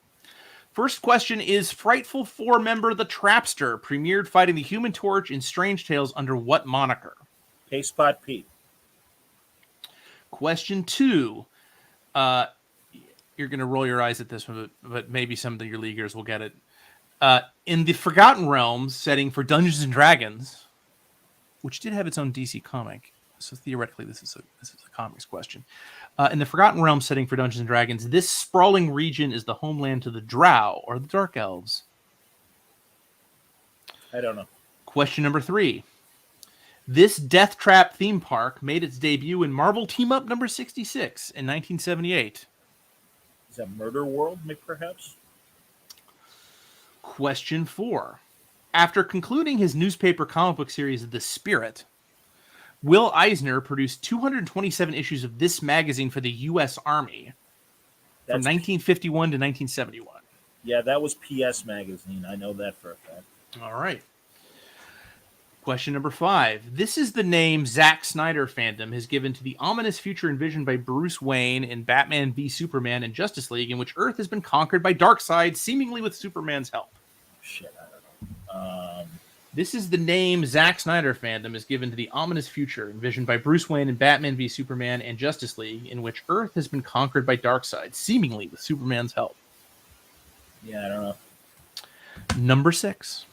First question is, Frightful Four member The Trapster premiered fighting the Human Torch in Strange Tales under what moniker? K-Spot Pete. Question 2. You're going to roll your eyes at this one, but maybe some of your leaguers will get it. In the Forgotten Realms setting for Dungeons and Dragons, which did have its own DC comic, so theoretically this is a comics question. In the Forgotten Realms setting for Dungeons and Dragons, this sprawling region is the homeland to the Drow or the Dark Elves. I don't know. Question number 3. This Death Trap theme park made its debut in Marvel Team Up number 66 in 1978. Is that Murder World, perhaps? Question 4. After concluding his newspaper comic book series, The Spirit, Will Eisner produced 227 issues of this magazine for the U.S. Army from 1951 to 1971. Yeah, that was PS Magazine. I know that for a fact. All right. Question number 5. This is the name Zack Snyder fandom has given to the ominous future envisioned by Bruce Wayne in Batman v Superman and Justice League, in which Earth has been conquered by Darkseid, seemingly with Superman's help. Shit, I don't know. This is the name Zack Snyder fandom is given to the ominous future envisioned by Bruce Wayne in Batman v Superman and Justice League, in which Earth has been conquered by Darkseid, seemingly with Superman's help. Yeah, I don't know. Number 6.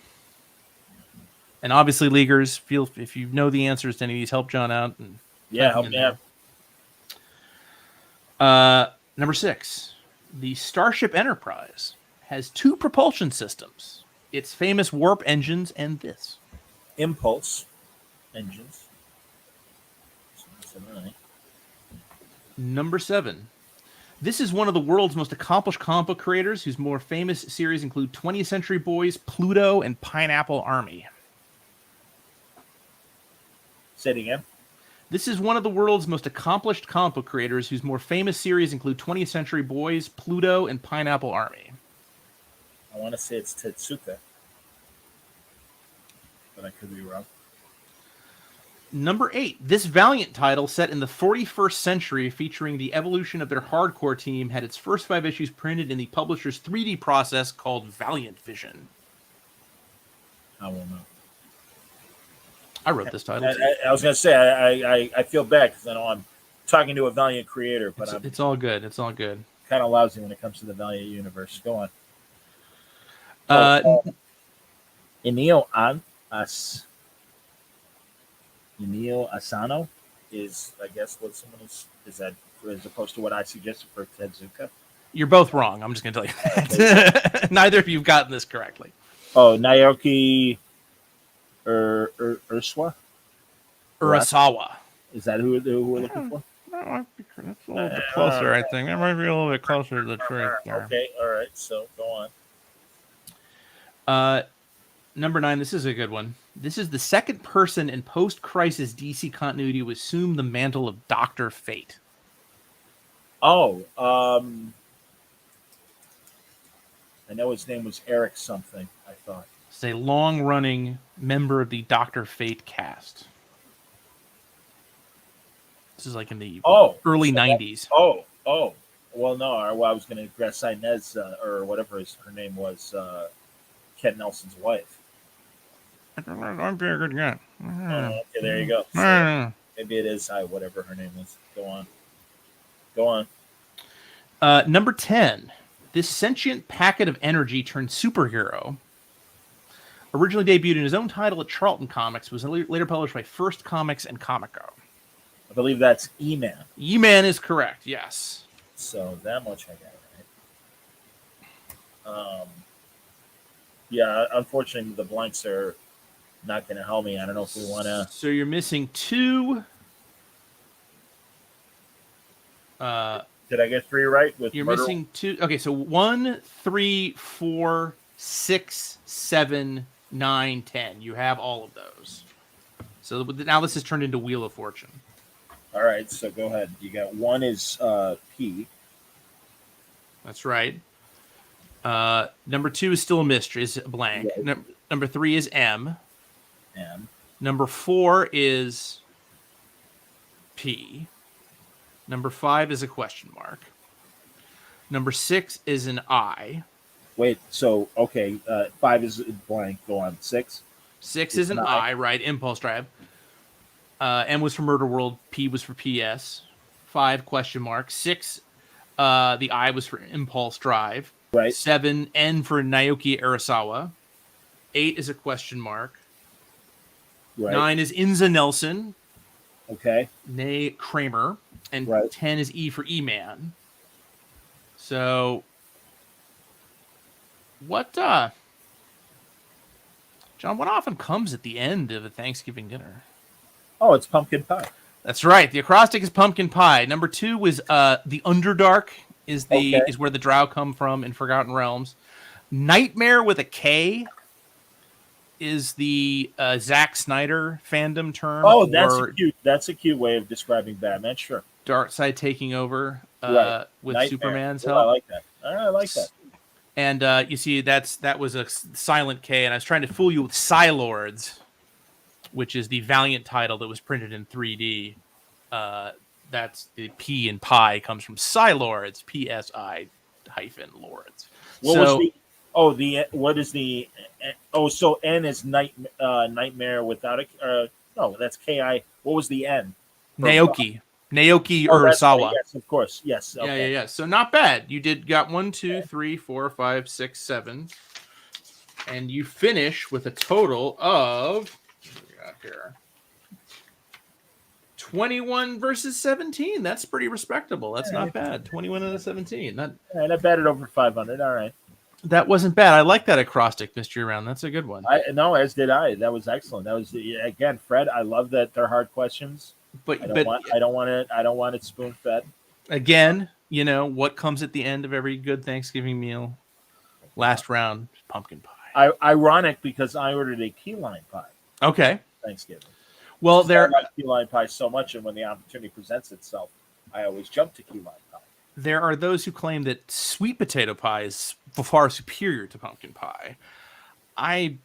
And obviously, leaguers, feel if you know the answers to any of these, help John out. And help me out. Number 6. The Starship Enterprise has 2 propulsion systems. Its famous warp engines and this. Impulse engines. Number 7. This is one of the world's most accomplished comic book creators whose more famous series include 20th Century Boys, Pluto, and Pineapple Army. Say it again. This is one of the world's most accomplished comic book creators whose more famous series include 20th Century Boys, Pluto, and Pineapple Army. I want to say it's Tetsuka, but I could be wrong. Number 8. This Valiant title, set in the 41st century, featuring the evolution of their hardcore team, had its first 5 issues printed in the publisher's 3D process called Valiant Vision. I won't know. I wrote this title. I was going to say, I feel bad because I know I'm talking to a Valiant creator, but it's all good. It's all good. Kind of lousy when it comes to the Valiant universe. Go on. Inio Asano is, I guess, what someone is that as opposed to what I suggested for Tetsuka? You're both wrong. I'm just going to tell you that. Neither of you have gotten this correctly. Oh, Naoki Urasawa? Is that who we're looking for? That might be, that's a little bit closer, I think. That might be a little bit closer to the truth there. Okay, all right. So, go on. Number 9, this is a good one. This is the second person in post-crisis DC continuity to assume the mantle of Dr. Fate. Oh, I know his name was Eric something, I thought. It's a long-running member of the Dr. Fate cast. This is like in the early 90s. Oh. Well, no. I was going to guess Inez, or whatever her name was, Ken Nelson's wife. I'd be a good guy. Okay, there you go. So maybe it is whatever her name is. Go on. Number 10. This sentient packet of energy turned superhero, originally debuted in his own title at Charlton Comics, was later published by First Comics and Comico. I believe that's E-Man. E-Man is correct, yes. So that much I got right. Yeah, unfortunately, the blanks are not going to help me. I don't know if we want to. So you're missing 2. Did I get 3 right? You're missing 2. Okay, so 1, 3, 4, 6, 7, 9, 10. You have all of those. So now this has turned into Wheel of Fortune. All right, so go ahead. You got 1 is P. That's right. Number 2 is still a mystery. Is blank. Right. Number 3 is M. M. Number 4 is P. Number 5 is a question mark. Number 6 is an I. Wait, so, okay, 5 is blank. Go on. 6? 6 is an I, right? Impulse drive. M was for Murder World. P was for PS. 5, question mark. 6, the I was for Impulse Drive. Right. 7, N for Naoki Arasawa. 8 is a question mark. Right. 9 is Inza Nelson. Okay. Nay Kramer. And Right. 10 is E for E-Man. So, what, John, what often comes at the end of a Thanksgiving dinner? Oh, it's pumpkin pie. That's right. The acrostic is pumpkin pie. Number 2 was the Underdark is where the Drow come from in Forgotten Realms. Nightmare with a K is the Zack Snyder fandom term. Oh, that's a cute way of describing Batman. Sure. Darkseid taking over with Nightmare. Superman's Oh, help. I like that. I like that. And you see, that was a silent K, and I was trying to fool you with Psylords, which is the Valiant title that was printed in 3D. That's the P in pie comes from Psylords, PSI - Lords. So N is nightmare without a no, that's KI. What was the N? Naoki Urasawa. Yes, of course. Yes. Okay. Yeah. So not bad. You got 1, 2, 3, 4, 5, 6, 7, and you finish with a total of what we got here. 21 versus 17. That's pretty respectable. That's not bad. 21 out of 17. And I betted over 500. All right. That wasn't bad. I like that acrostic mystery round. That's a good one. As did I. That was excellent. That was again, Fred. I love that they're hard questions. I don't want it spoon fed. Again, what comes at the end of every good Thanksgiving meal? Last round, pumpkin pie. Ironic because I ordered a key lime pie. Okay. Thanksgiving. Well, I like key lime pie so much, and when the opportunity presents itself, I always jump to key lime pie. There are those who claim that sweet potato pie is far superior to pumpkin pie. I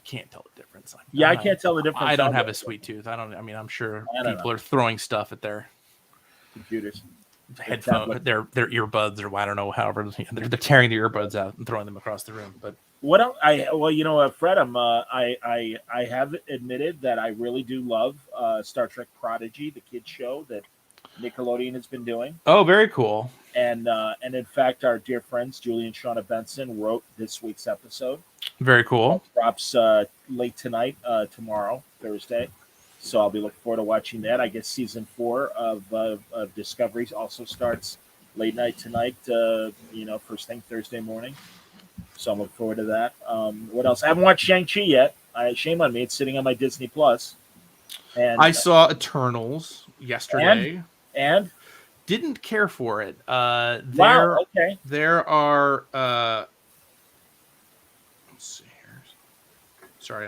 can't tell the difference. I can't tell the difference. I don't have a sweet tooth. I'm sure people are throwing stuff at their computers, headphones, their earbuds, or I don't know. However, they're tearing the earbuds out and throwing them across the room. But Fred, I have admitted that I really do love Star Trek Prodigy, the kids show that Nickelodeon has been doing. Oh, very cool. And in fact, our dear friends Julie and Shauna Benson wrote this week's episode. Very cool. Drops late tonight, tomorrow, Thursday. So I'll be looking forward to watching that. I guess season 4 of Discovery also starts late night tonight. First thing Thursday morning. So I'm looking forward to that. What else? I haven't watched Shang-Chi yet. Shame on me. It's sitting on my Disney Plus. And I saw Eternals yesterday. And didn't care for it. Okay. There are. Let's see here. Sorry,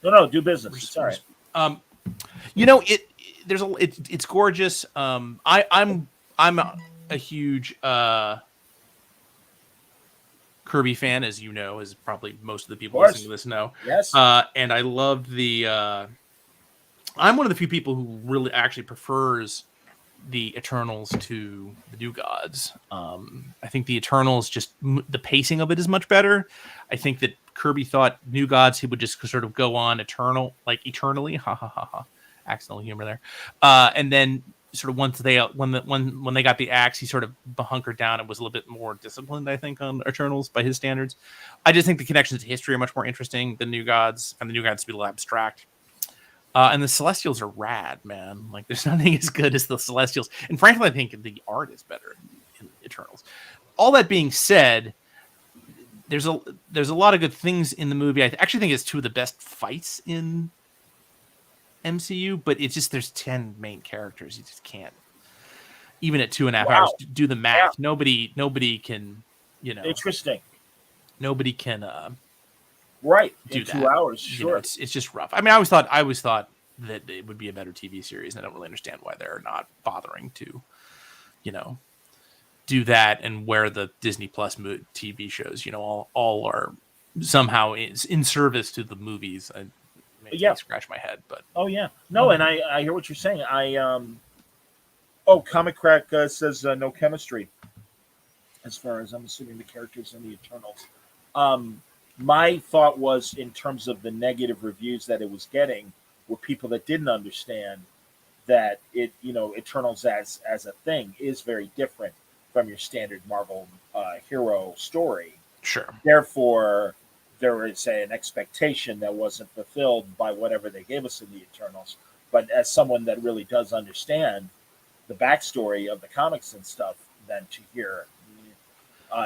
No, do business. Sorry. It's gorgeous. I'm a huge Kirby fan, as you know, as probably most of the people listening to this know. Yes. And I loved the. I'm one of the few people who really actually prefers the Eternals to the New Gods. I think the Eternals, just the pacing of it is much better. I think that Kirby thought New Gods, he would just sort of go on eternally. Ha ha ha ha. Accidental humor there. And then sort of once when they got the axe, he sort of hunkered down and was a little bit more disciplined, I think, on Eternals by his standards. I just think the connections to history are much more interesting than New Gods, and the New Gods to be a little abstract. And the Celestials are rad, man. Like, there's nothing as good as the Celestials. And frankly, I think the art is better in Eternals. All that being said, there's a lot of good things in the movie. I actually think it's 2 of the best fights in MCU, but it's just there's 10 main characters. You just can't, even at 2.5 hours, do the math. Yeah. Nobody can, Interesting. Nobody can do in 2 hours. Sure. It's just rough. I mean, I always thought that it would be a better TV series, and I don't really understand why they're not bothering to, do that and where the Disney Plus TV shows, all are somehow in service to the movies. It makes me scratch my head, but oh yeah, no, and I hear what you're saying. Comic Crack says no chemistry, as far as I'm assuming the characters in the Eternals. My thought was, in terms of the negative reviews that it was getting, were people that didn't understand that Eternals as a thing is very different from your standard Marvel hero story. Sure. Therefore, there is an expectation that wasn't fulfilled by whatever they gave us in the Eternals. But as someone that really does understand the backstory of the comics and stuff, then to hear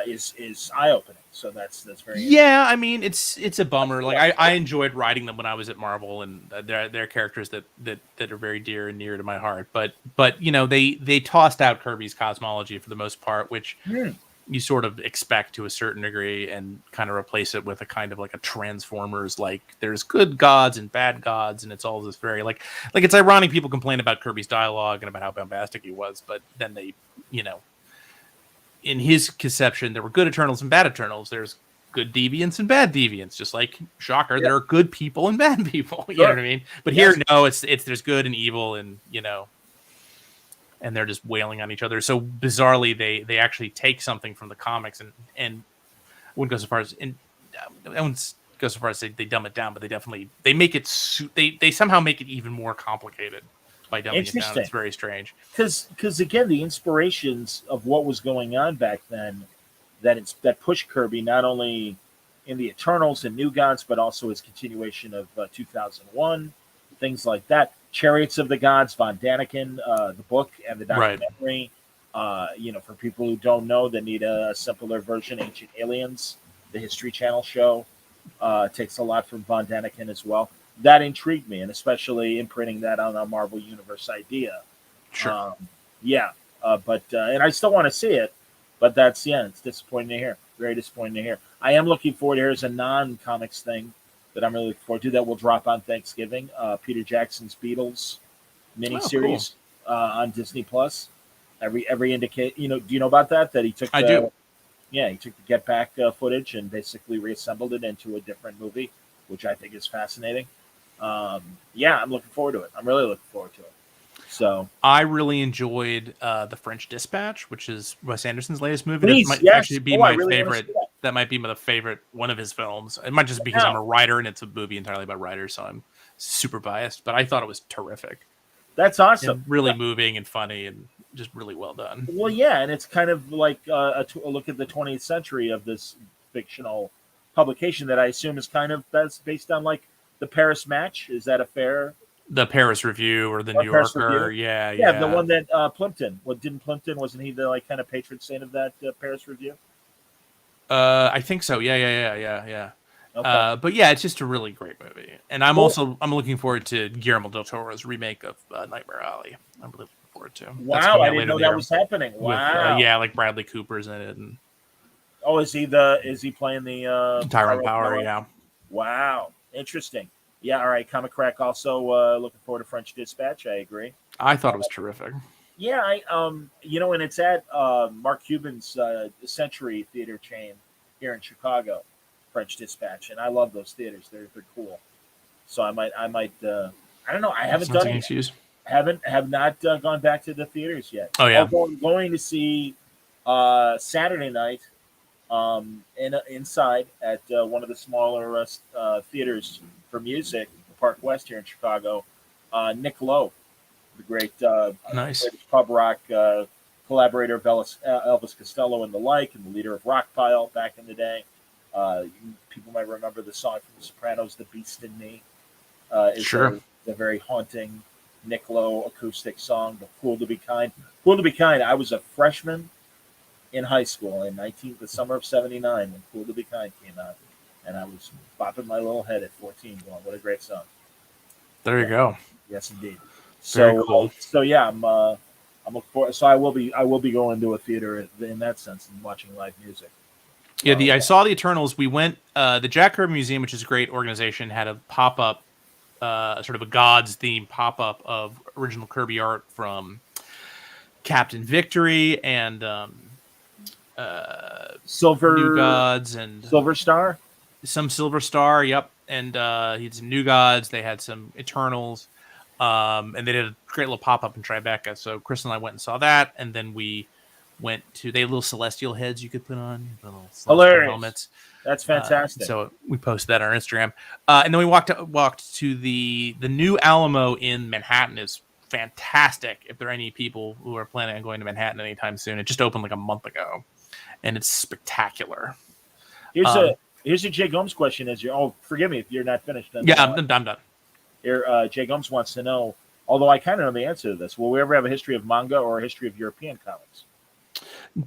is eye opening. So that's very I mean, it's a bummer. Like I enjoyed writing them when I was at Marvel, and they're characters that are very dear and near to my heart. But they tossed out Kirby's cosmology for the most part, which you sort of expect to a certain degree, and kind of replace it with a kind of like a Transformers, like there's good gods and bad gods, and it's all this very like it's ironic people complain about Kirby's dialogue and about how bombastic he was, but then they in his conception, there were good Eternals and bad Eternals. There's good deviants and bad deviants, just like Shocker. There are good people and bad people. You know what I mean? But here, no, it's there's good and evil, and and they're just wailing on each other. So bizarrely, they actually take something from the comics and I wouldn't go so far as say they dumb it down, but they make it they somehow make it even more complicated by dumbing it down. It's very strange. Because again, the inspirations of what was going on back then, that pushed Kirby not only in the Eternals and New Gods, but also his continuation of 2001, things like that. Chariots of the Gods, Von Daniken, the book and the documentary. Right. For people who don't know, that need a simpler version, Ancient Aliens, the History Channel show, takes a lot from Von Daniken as well. That intrigued me, and especially imprinting that on a Marvel Universe idea. Sure. But I still want to see it, but it's disappointing to hear. Very disappointing to hear. I am looking forward to, here's a non-comics thing that I'm really looking forward to that will drop on Thanksgiving. Peter Jackson's Beatles miniseries on Disney Plus. Every indicate, do you know about that? That he took. I do. Yeah, he took the Get Back footage and basically reassembled it into a different movie, which I think is fascinating. I'm looking forward to it. I'm really looking forward to it. So I really enjoyed The French Dispatch, which is Wes Anderson's latest movie. Please, that might actually be my favorite. That might be my favorite one of his films. It might just be because I'm a writer and it's a movie entirely about writers, so I'm super biased. But I thought it was terrific. That's awesome. And really moving and funny and just really well done. Well, yeah, and it's kind of like a look at the 20th century of this fictional publication that I assume is that's based on like the Paris Match. Is that a fair? The Paris Review or the New Yorker, yeah, the one that Plimpton. Wasn't he the kind of patron saint of that Paris Review? I think so. Yeah. Okay. But yeah, it's just a really great movie, and I'm looking forward to Guillermo del Toro's remake of Nightmare Alley. I'm really looking forward to. Wow, I didn't know that was happening. Wow. With, like Bradley Cooper's in it, and is he playing the Tyrone Power? Yeah. Wow, interesting. Yeah, all right. Comic Crack also looking forward to French Dispatch. I agree. I thought it was terrific. Yeah, and it's at Mark Cuban's Century Theater chain here in Chicago, French Dispatch, and I love those theaters. They're cool. So I might. I don't know. I haven't done it. Have not gone back to the theaters yet. Oh yeah. I'm going to see Saturday night inside at one of the smaller theaters for music, Park West here in Chicago. Nick Lowe, the great nice pub rock collaborator of Elvis Costello and the like, and the leader of Rockpile back in the day. People might remember the song from The Sopranos, "The Beast in Me." Sure. The very haunting Nick Lowe acoustic song, but Cool to Be Kind. Cool to Be Kind. I was a freshman in high school in the summer of '79 when Cool to Be Kind came out, and I was bopping my little head at 14, going, "What a great song!" There you go. Yes, indeed. Very cool. So yeah, I'm looking forward. So I will be going to a theater in that sense and watching live music. Yeah, I saw the Eternals. We went the Jack Kirby Museum, which is a great organization, had a pop up, sort of a Gods theme pop up of original Kirby art from Captain Victory and Silver New Gods and Silver Star. some Silver Star. Yep, and he had some New Gods. They had some Eternals, and they did a great little pop up in Tribeca. So Chris and I went and saw that, and then we went to they had little celestial heads you could put on, little celestial Hilarious. helmets. That's fantastic. So we posted that on our Instagram, and then we walked to the new Alamo in Manhattan. Is fantastic. If there are any people who are planning on going to Manhattan anytime soon, it just opened like a month ago, and it's spectacular. Here's a Jay Gomes question. Forgive me if you're not finished. I'm done. Here, Jay Gomes wants to know. Although I kind of know the answer to this, will we ever have a history of manga or a history of European comics?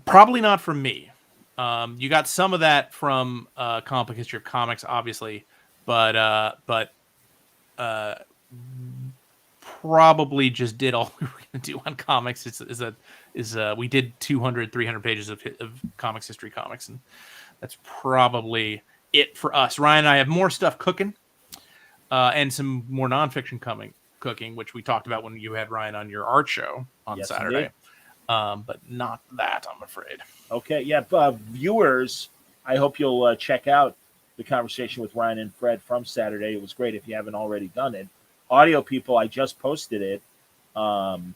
Probably not from me. You got some of that from Comic Book History of Comics, obviously, but probably just did all we were going to do on comics. We did 200, 300 pages of comics history comics, and that's probably it for us. Ryan and I have more stuff cooking, and some more nonfiction cooking, which we talked about when you had Ryan on your art show on Saturday. Indeed. But not that, I'm afraid. Okay, yeah, viewers, I hope you'll check out the conversation with Ryan and Fred from Saturday. It was great if you haven't already done it. Audio people, I just posted it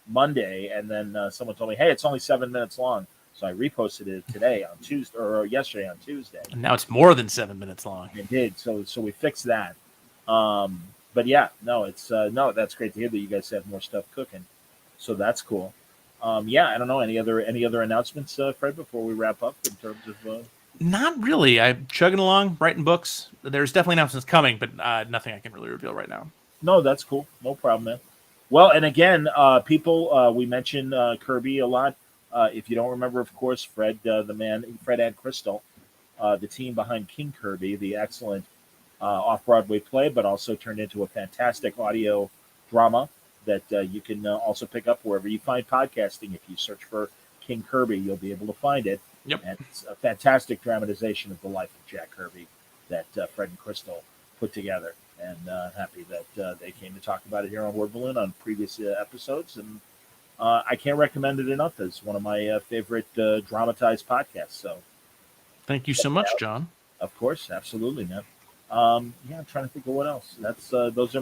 Monday, and then someone told me, hey, it's only 7 minutes long. So I reposted it today on Tuesday, or yesterday on Tuesday. And now it's more than 7 minutes long. It did. So we fixed that. But yeah, no, that's great to hear that you guys have more stuff cooking. So that's cool. Yeah, I don't know. Any other announcements, Fred, before we wrap up in terms of? Not really. I'm chugging along, writing books. There's definitely announcements coming, but nothing I can really reveal right now. No, that's cool. No problem, man. Well, and again, people, we mentioned Kirby a lot. If you don't remember, of course, Fred and Crystal, the team behind King Kirby, the excellent off-Broadway play, but also turned into a fantastic audio drama that you can also pick up wherever you find podcasting. If you search for King Kirby, you'll be able to find it. Yep. And it's a fantastic dramatization of the life of Jack Kirby that Fred and Crystal put together. And happy that they came to talk about it here on Word Balloon on previous episodes. And I can't recommend it enough as one of my favorite dramatized podcasts. So thank you so much, John. Of course, absolutely, man. Yeah, I'm trying to think of what else. That's those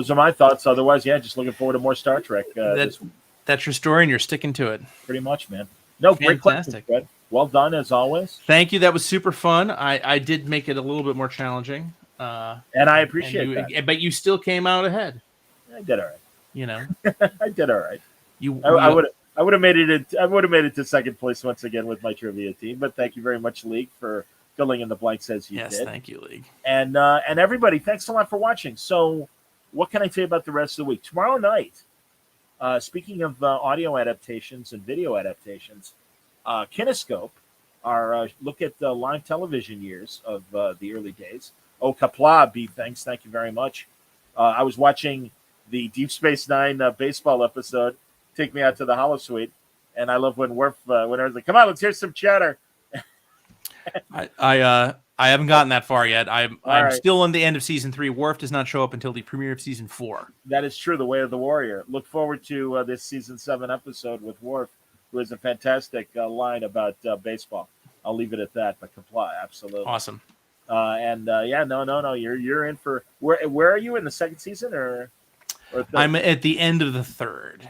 are my thoughts. Otherwise, yeah, just looking forward to more Star Trek. That's your story, and you're sticking to it. Pretty much, man. No, great question, Fred. Well done as always. Thank you. That was super fun. I did make it a little bit more challenging. And I appreciate that. But you still came out ahead. I did all right. You know, I did all right. I would have made it to second place once again with my trivia team. But thank you very much, League, for filling in the blanks as you did. Yes, thank you, League. And everybody, thanks a lot for watching. So, what can I tell you about the rest of the week? Tomorrow night, speaking of audio adaptations and video adaptations, Kinescope, our look at the live television years of the early days. Oh, Kapla, B, thanks. Thank you very much. I was watching the Deep Space Nine baseball episode, Take Me Out to the Holosuite, and I love when Worf, when I was like, come on, let's hear some chatter. I haven't gotten that far yet. I'm right. Still on the end of season 3. Worf does not show up until the premiere of season 4. That is true. The Way of the Warrior. Look forward to this season 7 episode with Worf, who has a fantastic line about baseball. I'll leave it at that. But comply, absolutely awesome. Yeah, no. You're in for where are you in the second season or I'm at the end of the 3rd.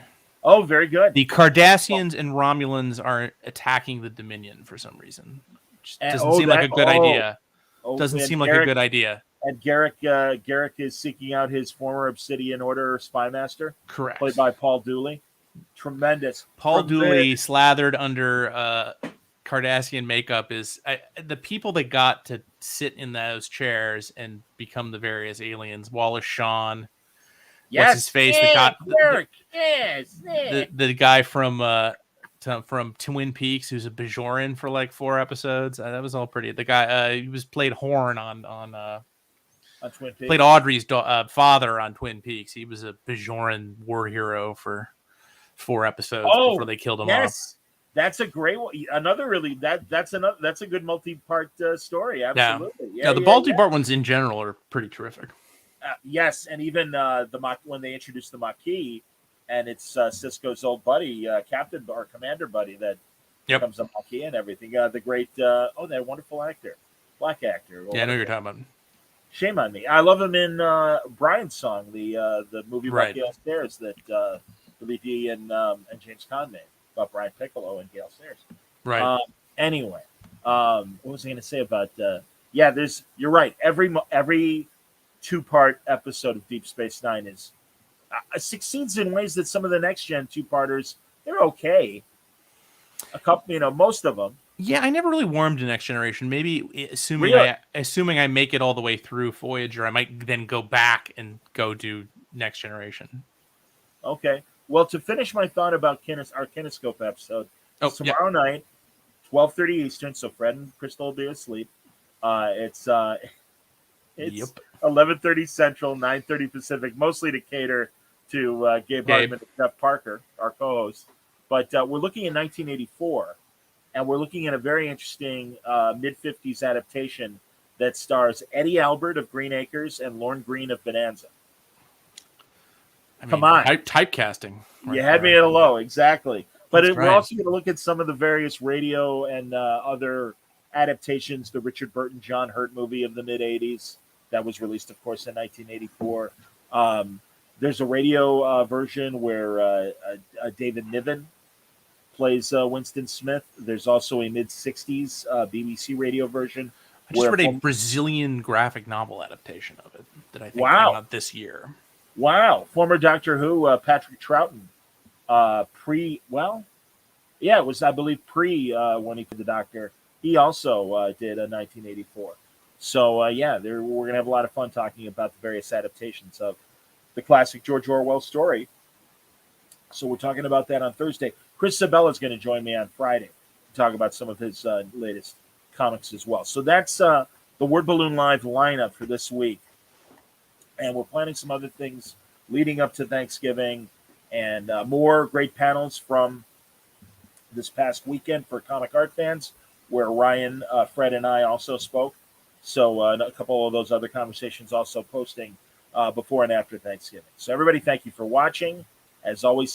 Oh, very good. The Cardassians and Romulans are attacking the Dominion for some reason. Doesn't seem like a good idea. Doesn't seem like a good idea. And Garrick is seeking out his former Obsidian Order spy master. Correct. Played by Paul Dooley. Tremendous. Paul Dooley slathered under Cardassian makeup is the people that got to sit in those chairs and become the various aliens. Wallace Shawn. Yes. What's his face? The guy from Twin Peaks, who's a Bajoran for like 4 episodes. That was all pretty. The guy he played Horn on Twin Peaks. Played Audrey's father on Twin Peaks. He was a Bajoran war hero for 4 episodes before they killed him off. That's a great one. That's a good multi-part story. Absolutely. Yeah, the multi-part ones in general are pretty terrific. Yes, and even when they introduced the Maquis, and it's Cisco's old buddy, captain or commander buddy that Yep. comes Amaki and everything. The great, that wonderful actor, black actor. Yeah, I know who you're talking about. Shame on me. I love him in Brian's song, the movie about Right. Gail Stairs that Felipe and James Caan made about Brian Piccolo and Gail Stairs. Right. Anyway, what was I going to say about? You're right. Every 2-part episode of Deep Space Nine is succeeds in ways that some of the next gen 2-parters, they're okay. A couple, most of them. Yeah, I never really warmed to Next Generation. Maybe assuming I make it all the way through Voyager, I might then go back and go do Next Generation. Okay. Well, to finish my thought about our Kinescope episode, tomorrow night, 12:30 Eastern. So Fred and Crystal will be asleep. It's 11:30 Central, 9:30 Pacific, mostly to cater to Gabe Hartman and Jeff Parker, our co-hosts. But we're looking at 1984. And we're looking at a very interesting mid-50s adaptation that stars Eddie Albert of Green Acres and Lorne Green of Bonanza. Come on. Typecasting. You had me at a low, exactly. But we're also going to look at some of the various radio and other adaptations, the Richard Burton, John Hurt movie of the mid-'80s that was released, of course, in 1984. There's a radio version where David Niven plays Winston Smith. There's also a mid-'60s BBC radio version. I just read a Brazilian graphic novel adaptation of it that I think came out this year. Wow. Former Doctor Who, Patrick Troughton. It was, I believe, when he played the Doctor. He also did a 1984. So, we're going to have a lot of fun talking about the various adaptations of the classic George Orwell story. So we're talking about that on Thursday. Chris Sabella is going to join me on Friday to talk about some of his latest comics as well. So that's the Word Balloon Live lineup for this week. And we're planning some other things leading up to Thanksgiving and more great panels from this past weekend for comic art fans where Ryan, Fred, and I also spoke. So a couple of those other conversations also posting before and after Thanksgiving. So everybody, thank you for watching. As always,